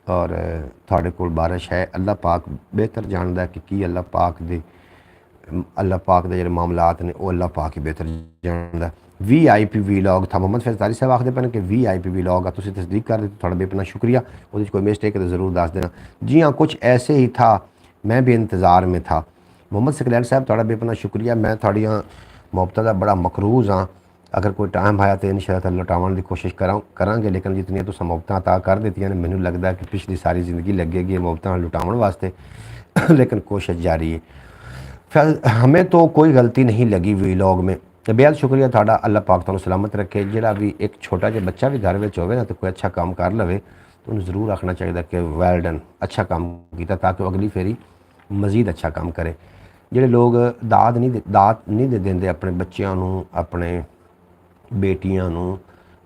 Speaker 1: और थोड़े को बारिश है। अल्लाह पाक बेहतर जानता है कि अल्लाह पाक दे जो मामलात ने वो अल्लाह पाक ही बेहतर जानता। VIP वीलॉग था मोहम्मद फैज़ तारी साहब आखते पे कि VIP वीलॉग तुम तस्दीक कर दी, थोड़ा बेपना शुक्रिया। वो कोई मिस्टेक है तो ज़रूर दस देना। जी हाँ, कुछ ऐसे ही था, मैं भी इंतज़ार में था। मोहम्मद सकलैन साहब थोड़ा बेपना शुक्रिया। मैं थोड़ियाँ मुहब्बत का बड़ा मकरूज़ हाँ, अगर कोई टाइम आया तो इंशाअल्लाह लुटावन की कोशिश करांगे, लेकिन जितनी तुम मुहब्बत अता कर दी ने, मैनू लगता है कि पिछली सारी ज़िंदगी लगेगी मुहब्बत लुटावन वास्ते लेकिन कोशिश जारी है। हमें तो कोई गलती नहीं लगी वीलॉग में। बेहद शुक्रिया थाड़ा, अल्लाह पाक तुहानू सलामत रखे। जिहड़ा भी एक छोटा जिहा बच्चा भी घर में होवे ना तो कोई अच्छा काम कर लवे तो उन्हें ज़रूर आखना चाहिए कि वेल डन, अच्छा काम किया, ताकि वो अगली फेरी मज़ीद अच्छा काम करे। जिहड़े लोग दात नहीं दे देंदे अपने बच्चों नूं, अपने बेटियां नूं,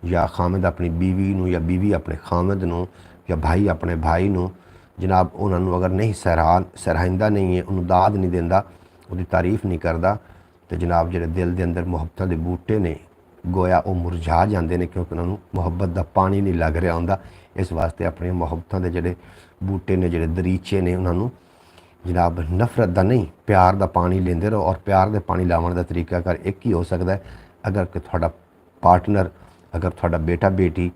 Speaker 1: या खामद अपनी बीवी नूं, या बीवी अपने खामद नूं, या भाई अपने भाई नूं, जनाब उन्होंने अगर नहीं सराहिंदा नहीं है, उन्होंने दाद नहीं देंदा, उसकी तारीफ़ नहीं करता, तो जनाब जो दिल के अंदर मुहब्बत के बूटे ने गोया वो मुरझा जाते हैं, क्योंकि उन्होंने मुहब्बत का पानी नहीं लग रहा होंदा। इस वास्ते अपनी मुहब्बत के जोड़े बूटे ने, जोड़े दरीचे ने, उन्होंने जनाब नफरत का नहीं प्यार का पानी लेंदे रहो। और प्यार के पानी लाने का तरीका कर एक ही हो सकता है, अगर कि थोड़ा पार्टनर, अगर थोड़ा बेटा बेटी,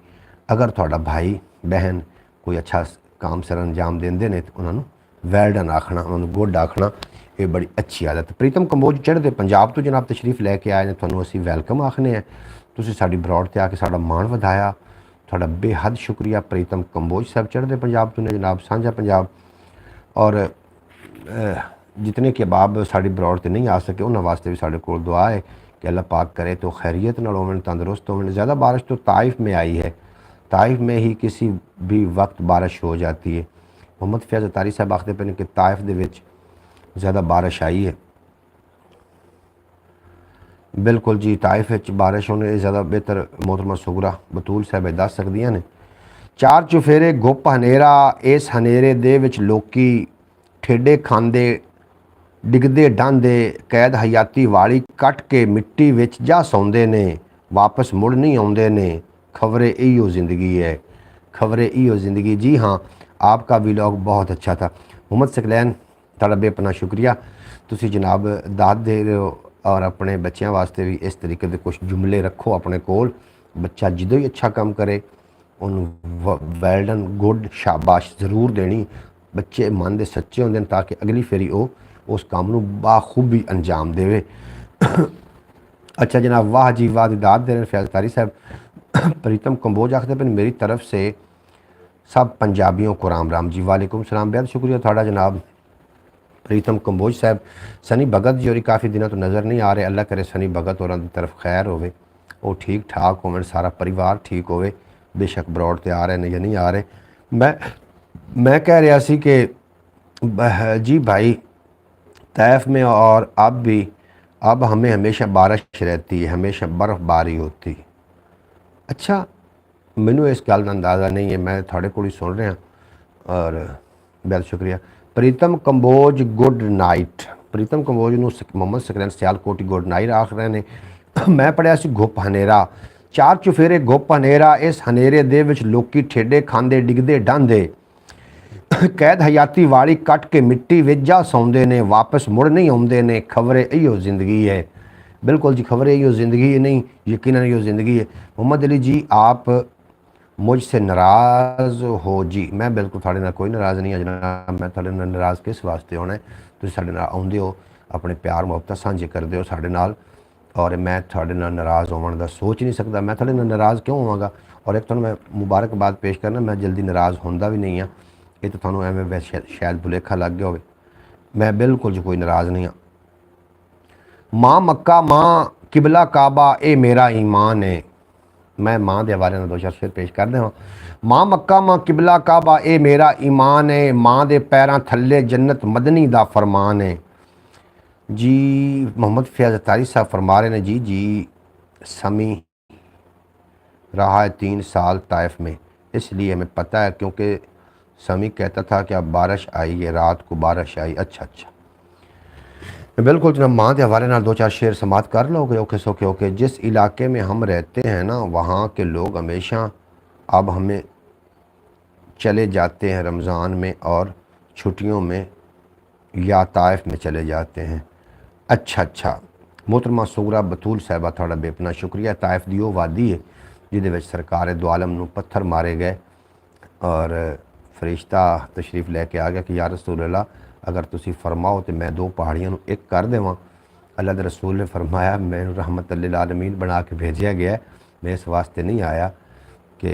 Speaker 1: अगर थोड़ा भाई बहन कोई अच्छा काम सर अंजाम देंदे ने तो उन्होंने वेल डन आखना, उन्होंने गुड आखना, ये बड़ी अच्छी आदत। प्रीतम कंबोज चढ़ते पंजाब तो जनाब तशरीफ लैके आए ने, तुहानू असीं वैलकम आखने हैं। तुसीं साडी ब्रॉड ते आके साडा मान वधाया, तुहाडा बेहद शुक्रिया। प्रीतम कंबोज साहब चढ़ते पंजाब तो ने जनाब, साझा पंजाब। और जितने के अहबाब साड़ी ब्रॉड ते नहीं आ सके उन्होंने वास्ते भी साढ़े को दुआ है कि अल्लाह पाक करे तो खैरियत नाल होवन, तंदुरुस्त होवन। ज़्यादा बारिश तो ताइफ में आई है, ताइफ में ही किसी भी वक्त बारिश हो जाती है। मोहम्मद फैज़ तारी साहब आखते पे कि ताइफ दे विच ज़्यादा बारिश आई है। बिल्कुल जी, ताइफ विच बारिश होने ज़्यादा बेहतर मोहतरमा सुगरा बतूल साहब दस सकदियां ने। चार चुफेरे गुप हनेरा, इस हनेरे दे विच लोकी ठेडे खांदे डिगदे डांदे, कैद हयाती वाली कट के मिट्टी विच जा सौंदे ने, वापस मुड़ नहीं आउंदे ने, खबरें इहो ज़िंदगी है, खबरें इहो ज़िंदगी। जी हाँ, आपका व्लॉग बहुत अच्छा था। मोहम्मद सकलैन तुहाडा बेपना शुक्रिया। तुसी जनाब दाद दे रहे हो और अपने बच्चों वास्ते भी इस तरीके के कुछ जुमले रखो अपने कोल। बच्चा जदों ही अच्छा काम करे उन्होंने वेल डन गुड शाबाश ज़रूर देनी। बच्चे मन के सच्चे होंदे ने ताकि अगली फेरी वो उस काम नूं बाखूबी अंजाम देवे। अच्छा जनाब, वाह जी वाह, दाद दे रहे फैज़ तारी साहब। प्रीतम कंबोज आखते पे मेरी तरफ से सब पंजाबियों को राम राम जी। वालेकुम सलाम, बेहद शुक्रिया थाड़ा जनाब प्रीतम कंबोज साहब। सनी भगत जी और काफ़ी दिनों तो नज़र नहीं आ रहे, अल्लाह करे सनी भगत और तरफ खैर होवे, वो ठीक ठाक होवन, सारा परिवार ठीक होवे। बेशक ब्रॉड ते आ रहे हैं या नहीं आ रहे। मैं कह रहा सी कि जी भाई तैफ में और अब हमें हमेशा बारिश रहती है, हमेशा बर्फ़बारी होती है। अच्छा, मैनू इस गल का अंदाज़ा नहीं है, मैं थोड़े को ही सुन रहा और बहुत शुक्रिया। प्रीतम कंबोज गुड नाइट। प्रीतम कंबोज नूं मोहम्मद सकलैन सियालकोटी गुड नाइट आख रहे हैं। मैं पढ़िया सी गुप हनेरा, चार चुफेरे गुप हनेरा, इस हनेरे दे विच लोकी ठेडे खांदे डिगदे डांदे, कैद हयाती वाली कट के मिट्टी विच जा सौंदे ने, वापस मुड़ नहीं आउंदे ने, खबरें इहो ज़िंदगी है। बिल्कुल जी, खबरें इहो ज़िंदगी नहीं, यकीनन इहो ज़िंदगी है। मोहम्मद अली जी आप मुझसे नाराज़ हो जी? मैं बिल्कुल थोड़े नाल कोई नाराज़ नहीं है जनाब। मैं थोड़े नाल नाराज़ किस वास्ते होना है? तुसीं साडे नाल आउंदे हो, अपने प्यार मुहब्बत साझे करदे हो साडे नाल, और मैं थोड़े नाल नाराज़ होने का सोच नहीं सकता। मैं थोड़े नाल नाराज़ क्यों होवांगा। और एक तो मैं मुबारकबाद पेश करना, मैं जल्दी नाराज़ होंदा भी नहीं हाँ। ये तो थानू एवें शायद भुलेखा लग गया हो। मैं बिल्कुल जो कोई नाराज़ नहीं हाँ। माँ मक्का माँ किबला काबा ए मेरा ईमान है। मैं माँ के हवाले दो चार शेर पेश कर दें। माँ मक्का माँ किबला काबा ए मेरा ईमान है। माँ दे पैरां थल्ले जन्नत मदनी दा फरमान है। जी मोहम्मद फैज़ अतारी साहब फरमा रहे हैं जी समी रहा है 3 साल ताइफ में, इसलिए हमें पता है, क्योंकि समी कहता था कि अब बारिश आई है, रात को बारिश आई। अच्छा बिल्कुल जनाब, माँ के हवाले ना दो चार शेर समात कर लोगे। ओके सोके ओके। जिस इलाके में हम रहते हैं ना, वहाँ के लोग हमेशा अब हमें चले जाते हैं रमज़ान में और छुट्टियों में या ताइफ में चले जाते हैं। अच्छा मोहतरमा सुगरा बतूल साहबा थोड़ा बेपना शुक्रिया। ताइफ दी वो वादी है जिहदे सरकार दो आलम नूं पत्थर मारे गए और फरिश्ता तशरीफ़ लैके आ गया कि या रसूल अल्लाह, अगर तुसी फरमाओ तो मैं 2 पहाड़ियों नूं एक कर देवां। अल्लाह दे रसूल ने फरमाया मैनूं रहमत लिल आलमीन बना के भेजा गया, मैं इस वास्ते नहीं आया कि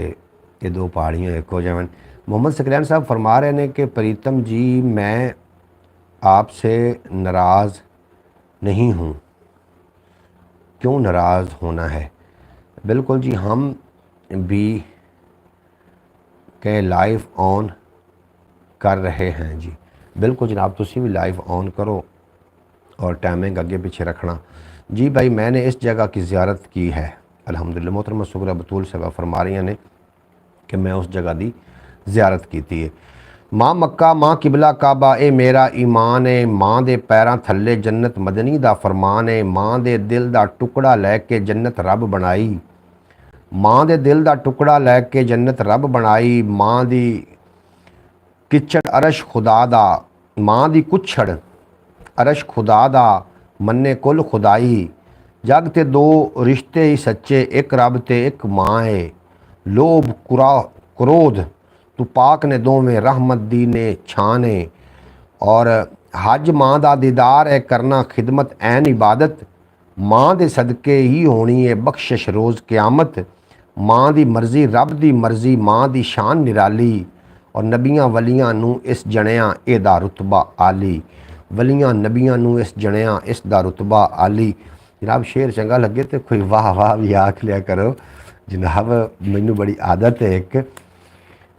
Speaker 1: ये 2 पहाड़ियाँ एक हो जावन। मोहम्मद सकलैन साहब फरमा रहे हैं कि प्रीतम जी मैं आपसे नाराज़ नहीं हूँ। क्यों नाराज़ होना है। बिल्कुल जी, हम भी के लाइव ऑन कर रहे हैं जी। बिल्कुल जनाब, तुसी भी लाइव ऑन करो और टाइमिंग अगे पीछे रखना जी। भाई मैंने इस जगह की ज़ियारत की है अल्हम्दुलिल्लाह। मोहतरमा सुगरा बतूल साहबा फरमा रही ने कि मैं उस जगह की ज़ियारत की है। माँ मक्का माँ किबला काबा ए मेरा ईमान है। माँ दे पैरां थल्ले जन्नत मदनी दा फरमान है। माँ दे दिल दा टुकड़ा लैके जन्नत रब बनाई। माँ दे दिल दा टुकड़ा लैके जन्नत रब बनाई। माँ दी किचड़ अरश खुदा दा, माँ दी कुछड़ अरश खुदा दा मन्ने कुल खुदाई। जग ते 2 रिश्ते ही सच्चे, एक रब ते एक माँ है। लोभ क्रोध तू पाक ने दोवें, रहमत दी ने छाने। और हज माँ दा दीदार है करना, खिदमत ऐन इबादत। माँ दे सदके ही होनी है बख्शिश रोज़ क़यामत। माँ दी मर्जी रब दी मर्जी, माँ दी शान निराली। और नबियाँ वलियाँ नू इस जणिया एदा रुतबा आली। वलियाँ नबियाँ नू इस जणिया इस दा रुतबा आली। जनाब शेर चंगा लगे तो कोई वाह वाह भी आख लिया करो जनाब। मैनू बड़ी आदत है एक,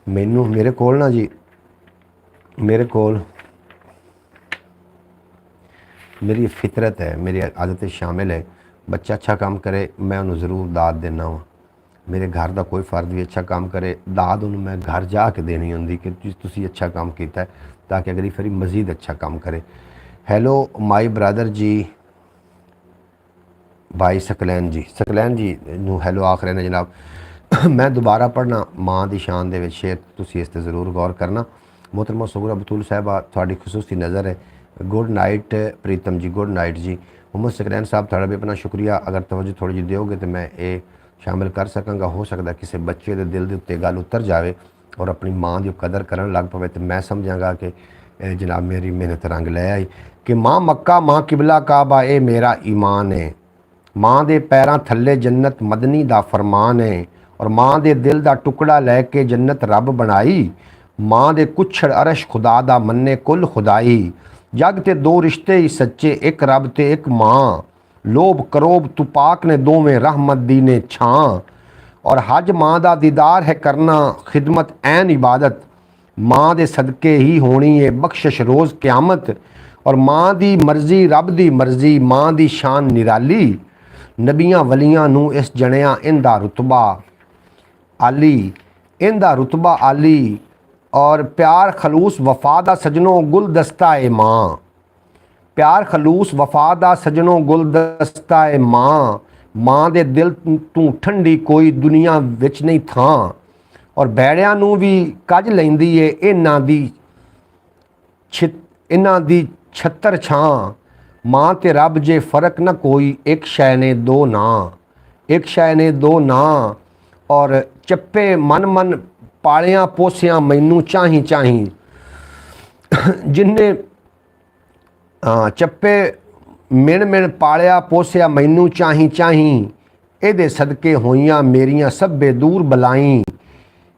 Speaker 1: मैनू मेरे कोल ना जी, मेरे कोल मेरी फितरत है, मेरी आदत शामिल है। बच्चा अच्छा काम करे मैं उन्हें ज़रूर दाद देना वा। मेरे घर का कोई फर्द भी अच्छा काम करे, दाद उन्होंने मैं घर जाके देनी होंगी कि तुसी अच्छा काम किया है, ताकि अगली फिर मज़ीद अच्छा काम करे। हेलो माई ब्रदर जी, भाई सकलैन जी नू हेलो आख रहे हैं जनाब। मैं दोबारा पढ़ना माँ की शान दे विच शेर, तुसी इस ते ज़रूर गौर करना। मोहतरमा सुगरा बतूल साहबा थोड़ी खसूसी नज़र है। गुड नाइट प्रीतम जी, गुड नाइट जी। मोहम्मद सकलैन साहब थोड़ा भी अपना शुक्रिया, अगर तवज्जो थोड़ी जी दोगे तो मैं ये शामिल कर सकांगा। हो सकता किसी बच्चे के दिल के उत्ते गल उतर जाए और अपनी माँ की कदर करन लग पवे, तो मैं समझांगा कि जनाब मेरी मेहनत रंग लै आई। कि माँ मक्का माँ किबला काबा ए मेरा ईमान है। माँ दे पैरां थल्ले जन्नत मदनी दा फरमान है। और माँ दे दिल दा टुकड़ा लैके जन्नत रब बनाई। माँ दे कुछड़ अरश खुदा दा मन्ने कुल खुदाई। जग ते 2 रिश्ते ही सच्चे, एक रब ते एक माँ। लोभ करोब तू पाक ने दोवें, रहमत दी ने छां। और हज माँ दा दीदार है करना, खिदमत ऐन इबादत। माँ दे सदके ही होनी है बख्शिश रोज़ क़यामत। और माँ दी मर्जी रब दी मर्जी, माँ दी शान निराली। नबियाँ वलियाँ नू इस जणिया इंदा रुतबा आली, इंदा रुतबा आली। और प्यार खलूस वफा दा सजनों गुलदस्ता है माँ। प्यार खलूस वफा दा सजनों गुलदस्ता है माँ। माँ दे दिल तू ठंडी कोई दुनिया विच नहीं थां। और बैड़ियां नू भी कज लैंदी है इन्हां दी छत्तर छां। माँ ते रब जे फ़र्क न कोई, एक शै ने 2 ना, एक शै ने 2 ना। और चप्पे मन मन पालियां पोसियां मैनू चाही चाही। जिन्ने चप्पे ਮਿਣ ਮਿਣ ਪਾਲਿਆ ਪੋਸਿਆ ਮੈਨੂੰ ਚਾਹੀਂ ਚਾਹੀਂ, ਇਹਦੇ ਸਦਕੇ ਹੋਈਆਂ ਮੇਰੀਆਂ ਸਭੇ ਦੂਰ ਬਲਾਈ।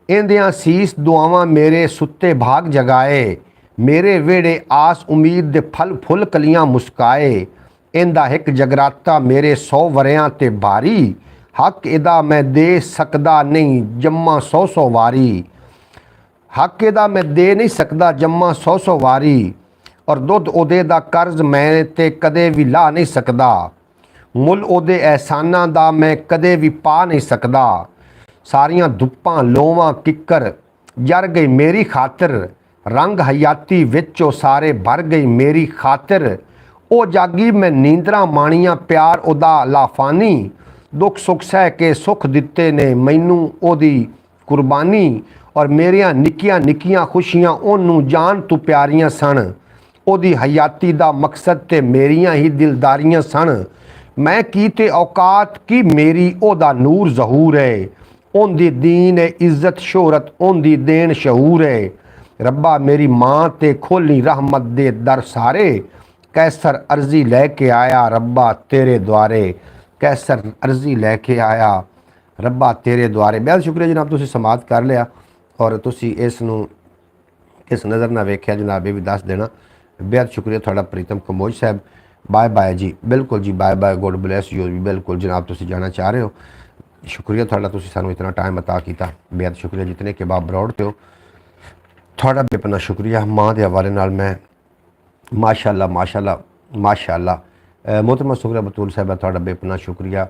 Speaker 1: ਇਹਦਿਆਂ ਸੀਸ ਦੁਆਵਾਂ ਮੇਰੇ ਸੁੱਤੇ ਭਾਗ ਜਗਾਏ, ਮੇਰੇ ਵਿਹੜੇ ਆਸ ਉਮੀਦ ਦੇ ਫਲ ਫੁੱਲ ਕਲੀਆਂ ਮੁਸਕਾਏ। ਇਹਦਾ ਇੱਕ ਜਗਰਾਤਾ ਮੇਰੇ 100 ਵਰਿਆਂ ਤੇ ਭਾਰੀ, ਹੱਕ ਇਹਦਾ ਮੈਂ ਦੇ ਸਕਦਾ ਨਹੀਂ ਜੰਮਾ 100 ਵਾਰੀ। ਹੱਕ ਇਹਦਾ ਮੈਂ ਦੇ ਨਹੀਂ ਸਕਦਾ ਜੰਮਾ 100 ਵਾਰੀ, ਔਰ ਦੁੱਧ ਉਹਦੇ ਦਾ ਕਰਜ਼ ਮੈਂ ਤੇ ਕਦੇ ਵੀ ਲਾ ਨਹੀਂ ਸਕਦਾ। ਮੁੱਲ ਉਹਦੇ ਅਹਿਸਾਨਾਂ ਦਾ ਮੈਂ ਕਦੇ ਵੀ ਪਾ ਨਹੀਂ ਸਕਦਾ। ਸਾਰੀਆਂ ਧੁੱਪਾਂ ਲੋਵਾਂ ਕਿੱਕਰ ਜਰ ਗਈ ਮੇਰੀ ਖਾਤਰ, ਰੰਗ ਹਯਾਤੀ ਵਿੱਚੋਂ ਸਾਰੇ ਭਰ ਗਈ ਮੇਰੀ ਖਾਤਰ। ਉਹ ਜਾਗੀ ਮੈਂ ਨੀਂਦਰਾਂ ਮਾਣੀਆਂ ਪਿਆਰ ਉਹਦਾ ਲਾਫਾਨੀ, ਦੁੱਖ ਸੁੱਖ ਸਹਿ ਕੇ ਸੁੱਖ ਦਿੱਤੇ ਨੇ ਮੈਨੂੰ ਉਹਦੀ ਕੁਰਬਾਨੀ। ਔਰ ਮੇਰੀਆਂ ਨਿੱਕੀਆਂ ਨਿੱਕੀਆਂ ਖੁਸ਼ੀਆਂ ਉਹਨੂੰ ਜਾਨ ਤੋਂ ਪਿਆਰੀਆਂ ਸਨ, ਉਹਦੀ ਹਯਾਤੀ ਦਾ ਮਕਸਦ ਤੇ ਮੇਰੀਆਂ ਹੀ ਦਿਲਦਾਰੀਆਂ ਸਨ। ਮੈਂ ਕੀ ਤੇ ਔਕਾਤ ਕੀ ਮੇਰੀ ਉਹਦਾ ਨੂਰ ਜ਼ਹੂਰ ਹੈ, ਉਹਦੀ ਦੀਨ ਹੈ ਇੱਜ਼ਤ ਸ਼ੋਹਰਤ ਉਹਦੀ ਦੇਣ ਸ਼ਹੂਰ ਹੈ। ਰੱਬਾ ਮੇਰੀ ਮਾਂ ਤੇ ਖੋਲੀ ਰਹਿਮਤ ਦੇ ਦਰ ਸਾਰੇ, ਕੈਸਰ ਅਰਜ਼ੀ ਲੈ ਕੇ ਆਇਆ ਰੱਬਾ ਤੇਰੇ ਦੁਆਰੇ। ਕੈਸਰ ਅਰਜ਼ੀ ਲੈ ਕੇ ਆਇਆ ਰੱਬਾ ਤੇਰੇ ਦੁਆਰੇ। ਬਹੁਤ ਸ਼ੁਕਰੀਆ ਜਨਾਬ, ਤੁਸੀਂ ਸਮਾਤ ਕਰ ਲਿਆ ਔਰ ਤੁਸੀਂ ਇਸ ਨੂੰ ਕਿਸ ਨਜ਼ਰ ਨਾਲ ਵੇਖਿਆ ਜਨਾਬ ਇਹ ਵੀ ਦੱਸ ਦੇਣਾ। ਬਹੁਤ ਸ਼ੁਕਰੀਆ ਤੁਹਾਡਾ ਪ੍ਰੀਤਮ ਕੰਬੋਜ ਸਾਹਿਬ। ਬਾਏ ਬਾਏ ਜੀ, ਬਿਲकुल जी bye bye, God bless you जी। बिल्कुल जनाब, तुसी जाना चाह रहे हो, शुक्रिया थोड़ा, तुसी सानू इतना टाइम अता किया, बेहद शुक्रिया। जितने के बाद ब्रॉड पे हो थोड़ा बेपना शुक्रिया। माँ के हवाले नाल मैं माशाअल्लाह माशाअल्लाह माशाअल्लाह मोहतरमा सुगरा बतूल साहब थोड़ा बेपना शुक्रिया।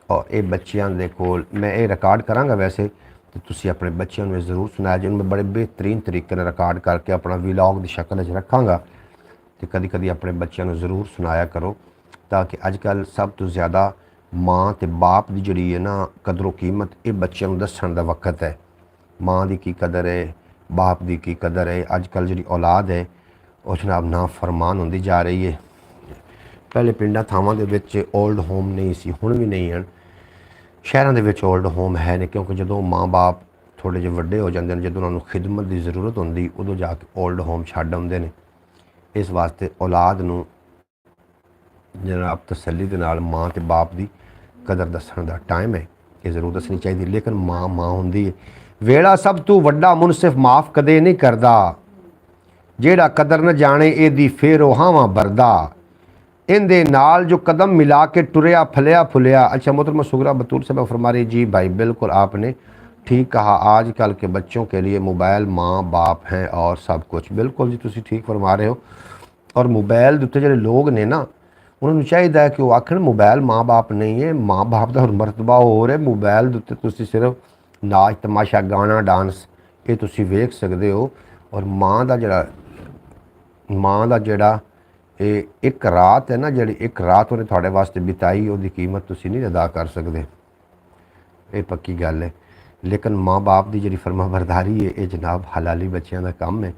Speaker 1: और ये बच्चों के कोल मैं ये रिकॉर्ड कराँगा वैसे तो तुसी अपने बच्चों को जरूर सुनाया जी। मैं बड़े बेहतरीन तरीके रिकॉर्ड करके अपना वीलॉग की शक्ल रखांगा तो कदी कदी अपने बच्चों को ज़रूर सुनाया करो, ताकि अजकल सब तो ज़्यादा माँ तो बाप की जी है ना कदरों कीमत ये बच्चों को दसन का वक्त है। माँ की की कदर है, बाप की की कदर है। अजकल जी औलाद है वो जनाब ना फरमान होती जा रही है। पहले पिंडा थावां दे विच ओल्ड होम नहीं सी, हुण भी नहीं हैं। शहरों के ओल्ड होम है नहीं, क्योंकि जो माँ बाप थोड़े जे वड्डे हो जाते हैं, जो उन्होंने खिदमत की जरूरत होंगी उदों जाके ओल्ड होम छड्ड आउंदे ने। इस वास्ते औलाद नूं जनाब तसल्ली दे नाल माँ ते बाप की कदर दसण दा टाइम है, ये जरूर दसनी चाहिए। लेकिन माँ माँ हुंदी है। वेला सब तो वड्डा मुनसिफ माफ़ कदे नहीं करदा, जेड़ा कदर न जाने एदी फेरो हावां भरदा। इनदे नाल जो कदम मिला के टुरया फलिया फुलिया। अच्छा मोहतरमा सुगरा बतूल साहब फरमा रही जी भाई, बिल्कुल आपने ठीक कहा। आजकल के बच्चों के लिए मोबाइल माँ बाप हैं और सब कुछ। बिल्कुल जी, तुसी ठीक फरमा रहे हो। और मोबाइल के उत्ते जो लोग ने ना उन्होंने चाहिए कि वो आखिर मोबाइल माँ बाप नहीं है, माँ बाप का मरतबा हो रहा है। मोबाइल के उत्ते तुसी सिर्फ नाच तमाशा गाना डांस ये तुसी वेख सकते हो। और माँ का जड़ा ये एक रात है ना, जी एक रात उन्हें थोड़े वास्ते बिताई उसकी कीमत तुसी नहीं अदा कर सकते, ये पक्की गल है। लेकिन माँ बाप की जी फरमा बरदारी है ये जनाब हलाली बच्चों का काम है।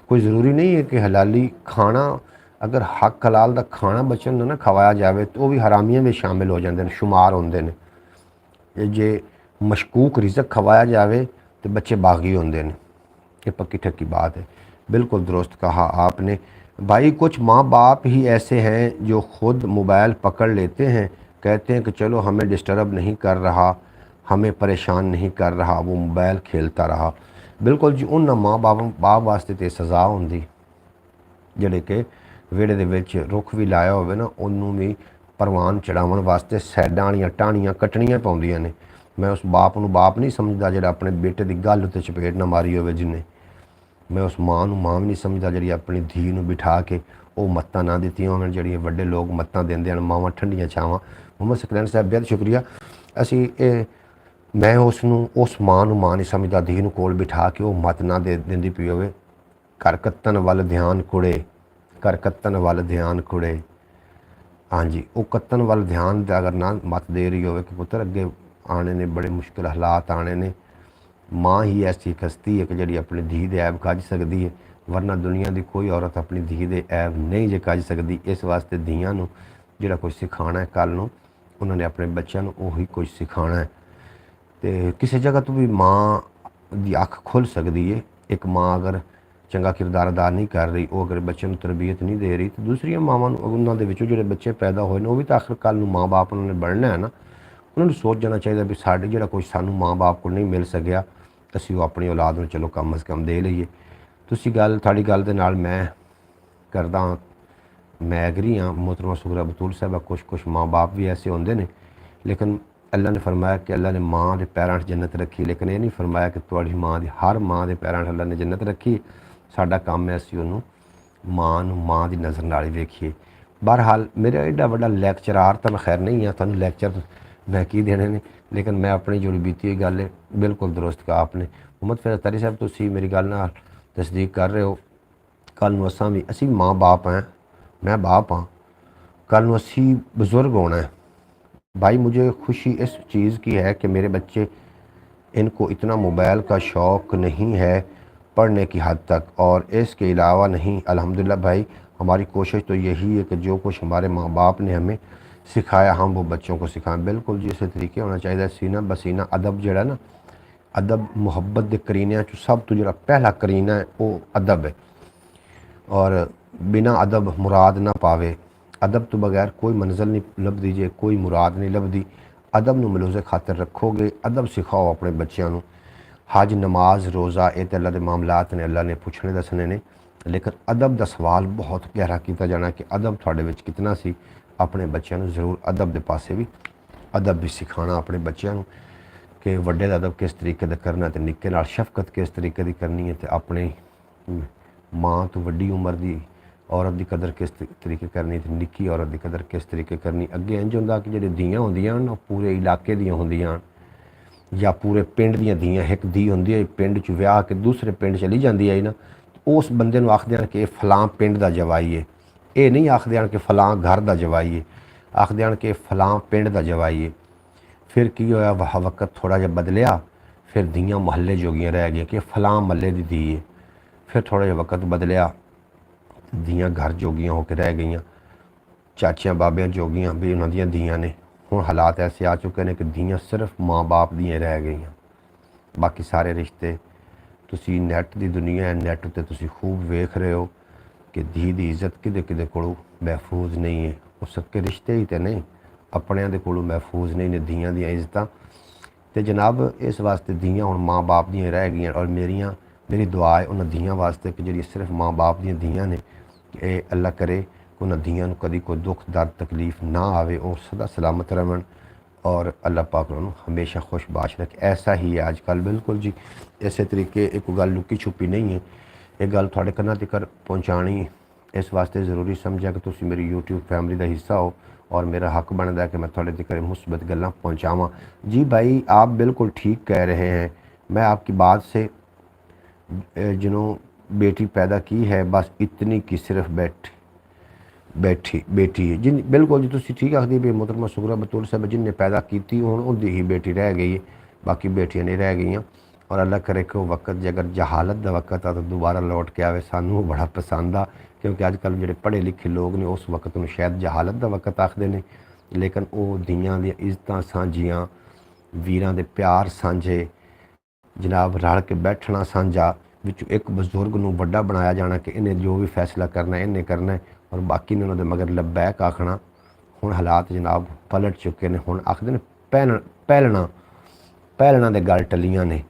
Speaker 1: कोई ज़रूरी नहीं है कि हलाली खाना, अगर हक हलाल का खाना बच्चों को ना खवाया जाए तो वो भी हरामियां में शामिल हो जाते हैं, शुमार होंगे ने। जे मशकूक रिजक खवाया जाए तो बच्चे बागी होंगे ने, ये पक्की ठक्की बात है। बिल्कुल दुरुस्त कहा आपने भाई। कुछ माँ बाप ही ऐसे हैं जो ख़ुद मोबाइल पकड़ लेते हैं, कहते हैं कि चलो हमें डिस्टर्ब नहीं कर रहा, हमें परेशान नहीं कर रहा, वो मोबाइल खेलता रहा। बिल्कुल जी, उन्होंने माँ बाप वास्ते तो सज़ा होंगी जिहड़े कि विहड़े दे विच रुख भी लाया होवे ना उन्होंने भी परवान चढ़ावन वास्ते सैडां वालियां टाहनियां कट्टनियां पाउंदियां ने। मैं उस बाप नूं बाप नहीं समझदा जिहड़ा अपने बेटे की गल उत्ते चपेट ना मारी होवे जिन्हें। मैं उस माँ नूं माँ भी नहीं समझदा जिहड़ी अपनी धी नूं बिठा के वो मत्तां ना दित्तियां होण, जिहड़ियां वड्डे लोग मत्तां दिंदे हन मावां ठंडियां छावां। मुहम्मद सकलैन साहब बहुत शुक्रिया। असी मैं उस माँ नूं माँ नहीं समझदा, धी नूं कोल बिठा के वो मत ना दे दिंदी पई होवे। घर कत्तन वल ध्यान कुड़े, घर कत्तन वल ध्यान कुड़े। हाँ जी, वो कत्तन वल ध्यान अगर ना मत दे रही होवे कि पुत्तर अगे आने ने बड़े मुश्किल हालात आने ने। माँ ही ऐसी एक हस्ती है कि जी अपनी धी दे ऐब कज सकती है, वरना दुनिया की कोई औरत अपनी धी दे ऐब नहीं जे कज सकती। इस वास्ते धीआं नूं जिहड़ा कुछ सिखाना है कल नूं उन्होंने अपने बच्चों को उही कुछ सिखाना है। तो किसी जगह तो भी माँ की अख खुल सकती है। एक माँ अगर ਚੰਗਾ ਕਿਰਦਾਰ ਅਦਾ ਨਹੀਂ ਕਰ ਰਹੀ, ਉਹ ਅਗਰ ਬੱਚੇ ਨੂੰ ਤਰਬੀਅਤ ਨਹੀਂ ਦੇ ਰਹੀ, ਤਾਂ ਦੂਸਰੀਆਂ ਮਾਵਾਂ ਨੂੰ ਉਹਨਾਂ ਦੇ ਵਿੱਚੋਂ ਜਿਹੜੇ ਬੱਚੇ ਪੈਦਾ ਹੋਏ ਨੇ ਉਹ ਵੀ ਤਾਂ ਆਖਰ ਕੱਲ੍ਹ ਨੂੰ ਮਾਂ ਬਾਪ ਉਹਨਾਂ ਨੇ ਬਣਨਾ ਹੈ ਨਾ। ਉਹਨਾਂ ਨੂੰ ਸੋਚ ਜਾਣਾ ਚਾਹੀਦਾ ਵੀ ਸਾਡੇ ਜਿਹੜਾ ਕੁਝ ਸਾਨੂੰ ਮਾਂ ਬਾਪ ਕੋਲ ਨਹੀਂ ਮਿਲ ਸਕਿਆ, ਅਸੀਂ ਉਹ ਆਪਣੀ ਔਲਾਦ ਨੂੰ ਚਲੋ ਕਮ ਅਜ਼ ਕਮ ਦੇ ਲਈਏ। ਤੁਹਾਡੀ ਗੱਲ ਦੇ ਨਾਲ ਮੈਂ ਕਰਦਾ ਹਾਂ, ਮੈਂ ਐਗਰੀ ਹਾਂ मोहतरमा सुगरा बतूल साहबा। कुछ माँ बाप भी ऐसे होंगे ने, लेकिन अल्लाह ने फरमाया कि अल्लाह ने माँ के पैरों जन्नत रखी, लेकिन ये नहीं फरमाया कि थोड़ी माँ की हर माँ के पैरों अल्लाह ने जन्नत रखी। साडा काम है असीं उन्होंने माँ की नज़र नाल वेखीए। बहरहाल मेरा एडा वड्डा लैक्चरार तो मैं खैर नहीं हाँ, तुहानूं लैक्चर मैं की देने ने, लेकिन मैं अपनी जोड़ी बीती हुई गल है बिल्कुल दुरुस्त कहा आपने। मोहम्मद फैज़ अतारी साहब तुसीं मेरी गल नाल तस्दीक कर रहे हो। कल नूं असां भी असीं माँ बाप हैं, मैं बाप हाँ, कल नूं असीं बजुर्ग होना है। भाई मुझे खुशी इस चीज़ की है कि मेरे बच्चे, इनको इतना मोबाइल का शौक़ नहीं है पढ़ने की हद तक, और इसके अलावा नहीं। अल्हम्दुलिल्लाह भाई हमारी कोशिश तो यही है कि जो कुछ हमारे माँ बाप ने हमें सिखाया हम वो बच्चों को सिखाएं। बिल्कुल जी इस तरीके होना चाहिए। सीना बसीना अदब जड़ा ना, अदब मुहब्बत के करीनिया चो सब तो जो पहला करीना है वो अदब है, और बिना अदब मुराद ना पावे। अदब तो बगैर कोई मंजिल नहीं लभदी, जे कोई मुराद नहीं लभदी। अदब नूं मलूज़े खातर रखोगे, अदब सिखाओ अपने बच्चों नूं। हज नमाज रोज़ा ये तो अल्लाह के मामलात ने, अल्लाह ने पुछने दसने ने, लेकिन अदब का सवाल बहुत गहरा किया जाना कि अदब थोड़े विच कितना सी। अपने बच्चों नूं ज़रूर अदब के पासे भी अदब भी सिखाना अपने बच्चों नूं कि वड्डे दा अदब किस तरीके का करना, तो निक्के नाल शफकत किस तरीके की करनी है, तो अपने माँ तो वड्डी उम्र की औरत की कदर किस तरीके करनी, तो निक्की औरत की कदर किस तरीके करनी। अगे इंज होंदा कि जिहड़े धीआं होंदियां न पूरे इलाके दियां होंदियां या पूरे पिंड दियां धीआं, एक धी होंदी है पिंड च विआह के दूसरे पिंड चली जाती है ना, तो उस बंदे नूं आखदे हन कि फलां पिंड का जवाई है। ये नहीं आखदे हन कि फलां घर का जवाई है, आखदे हन कि फलां पिंड का जवाई है। फिर की होया, वह वक्त थोड़ा जिहा बदलिया, फिर धीआं महल्ले जोगियां रह गई कि फलां महल्ले की धी है। फिर थोड़ा जिहा वक्त बदलिया, धीआं घर जोगियां होकर रह गई, चाचियां बाबियां जोगियां भी उन्हां दियां धीआं ने। हुण हालात ऐसे आ चुके हैं कि धीआं सिर्फ माँ बाप दियां रह गई, बाकी सारे रिश्ते तुसी नैट की दुनिया है, नैट उत्ते तुसी खूब वेख रहे हो कि धी की इज्जत किदे किदे कोलों महफूज नहीं है। वो सक्के रिश्ते ही तो नहीं, अपणियां दे कोलों महफूज नहीं ने धीआं दियां इज्जतां। तो जनाब इस वास्ते धीआं हुण माँ बाप दियां रह गई, और मेरी दुआ है उन्हां धीआं वास्ते कि जिहड़ी सिर्फ माँ बाप दियां धीआं ने, ये अल्लाह करे कि उन्हां धीआं नूं कदी कोई दुख दर्द तकलीफ ना आवे, और सदा सलामत रहन, और अल्लाह पाक उन्होंने हमेशा खुशबाश रखे। ऐसा ही है अजकल बिल्कुल जी, इस तरीके एक गल लुकी छुपी नहीं है। एक गल थोड़े कन्ना तक पहुँचानी इस वास्ते ज़रूरी समझा कि तुसी मेरी यूट्यूब फैमिली का हिस्सा हो, और मेरा हक बनता है कि मैं थोड़े तक मुस्बत गल्लां पहुँचावां। जी भाई आप बिल्कुल ठीक कह रहे हैं। मैं आपकी बात से जिन्हों बेटी पैदा की है बस इतनी की सिर्फ बेटी है जिन, बिल्कुल जी तुसी ठीक आखदी भी मोहतरमा सुगरा बतूल साहब जिनने पैदा की हुण उहदी ही बेटी रह गई है, बाकी बेटियां नहीं रह गई। और अल्लाह करे कि वो वक्त जे अगर जहालत का वक्त आ तो दोबारा लौट के आवे, सानू बड़ा पसंद आ, क्योंकि अजकल जो पढ़े लिखे लोग ने उस वक्त में शायद जहालत का वक्त आखते हैं, लेकिन वो धीआं दी इज्जतां सांझियां, वीरां दे प्यार सांझे, जनाब रल के बैठना सांझा, विचों एक बजुर्ग नूं वड्डा बनाया जाना कि इन्हें जो भी फैसला करना है इन्हें करना है, और बाकी ने उन्होंने मगर लब्बैक आखना। हुण हालात जनाब पलट चुके हैं। हुण आखदे ने पहलना दे गल टलियां ने।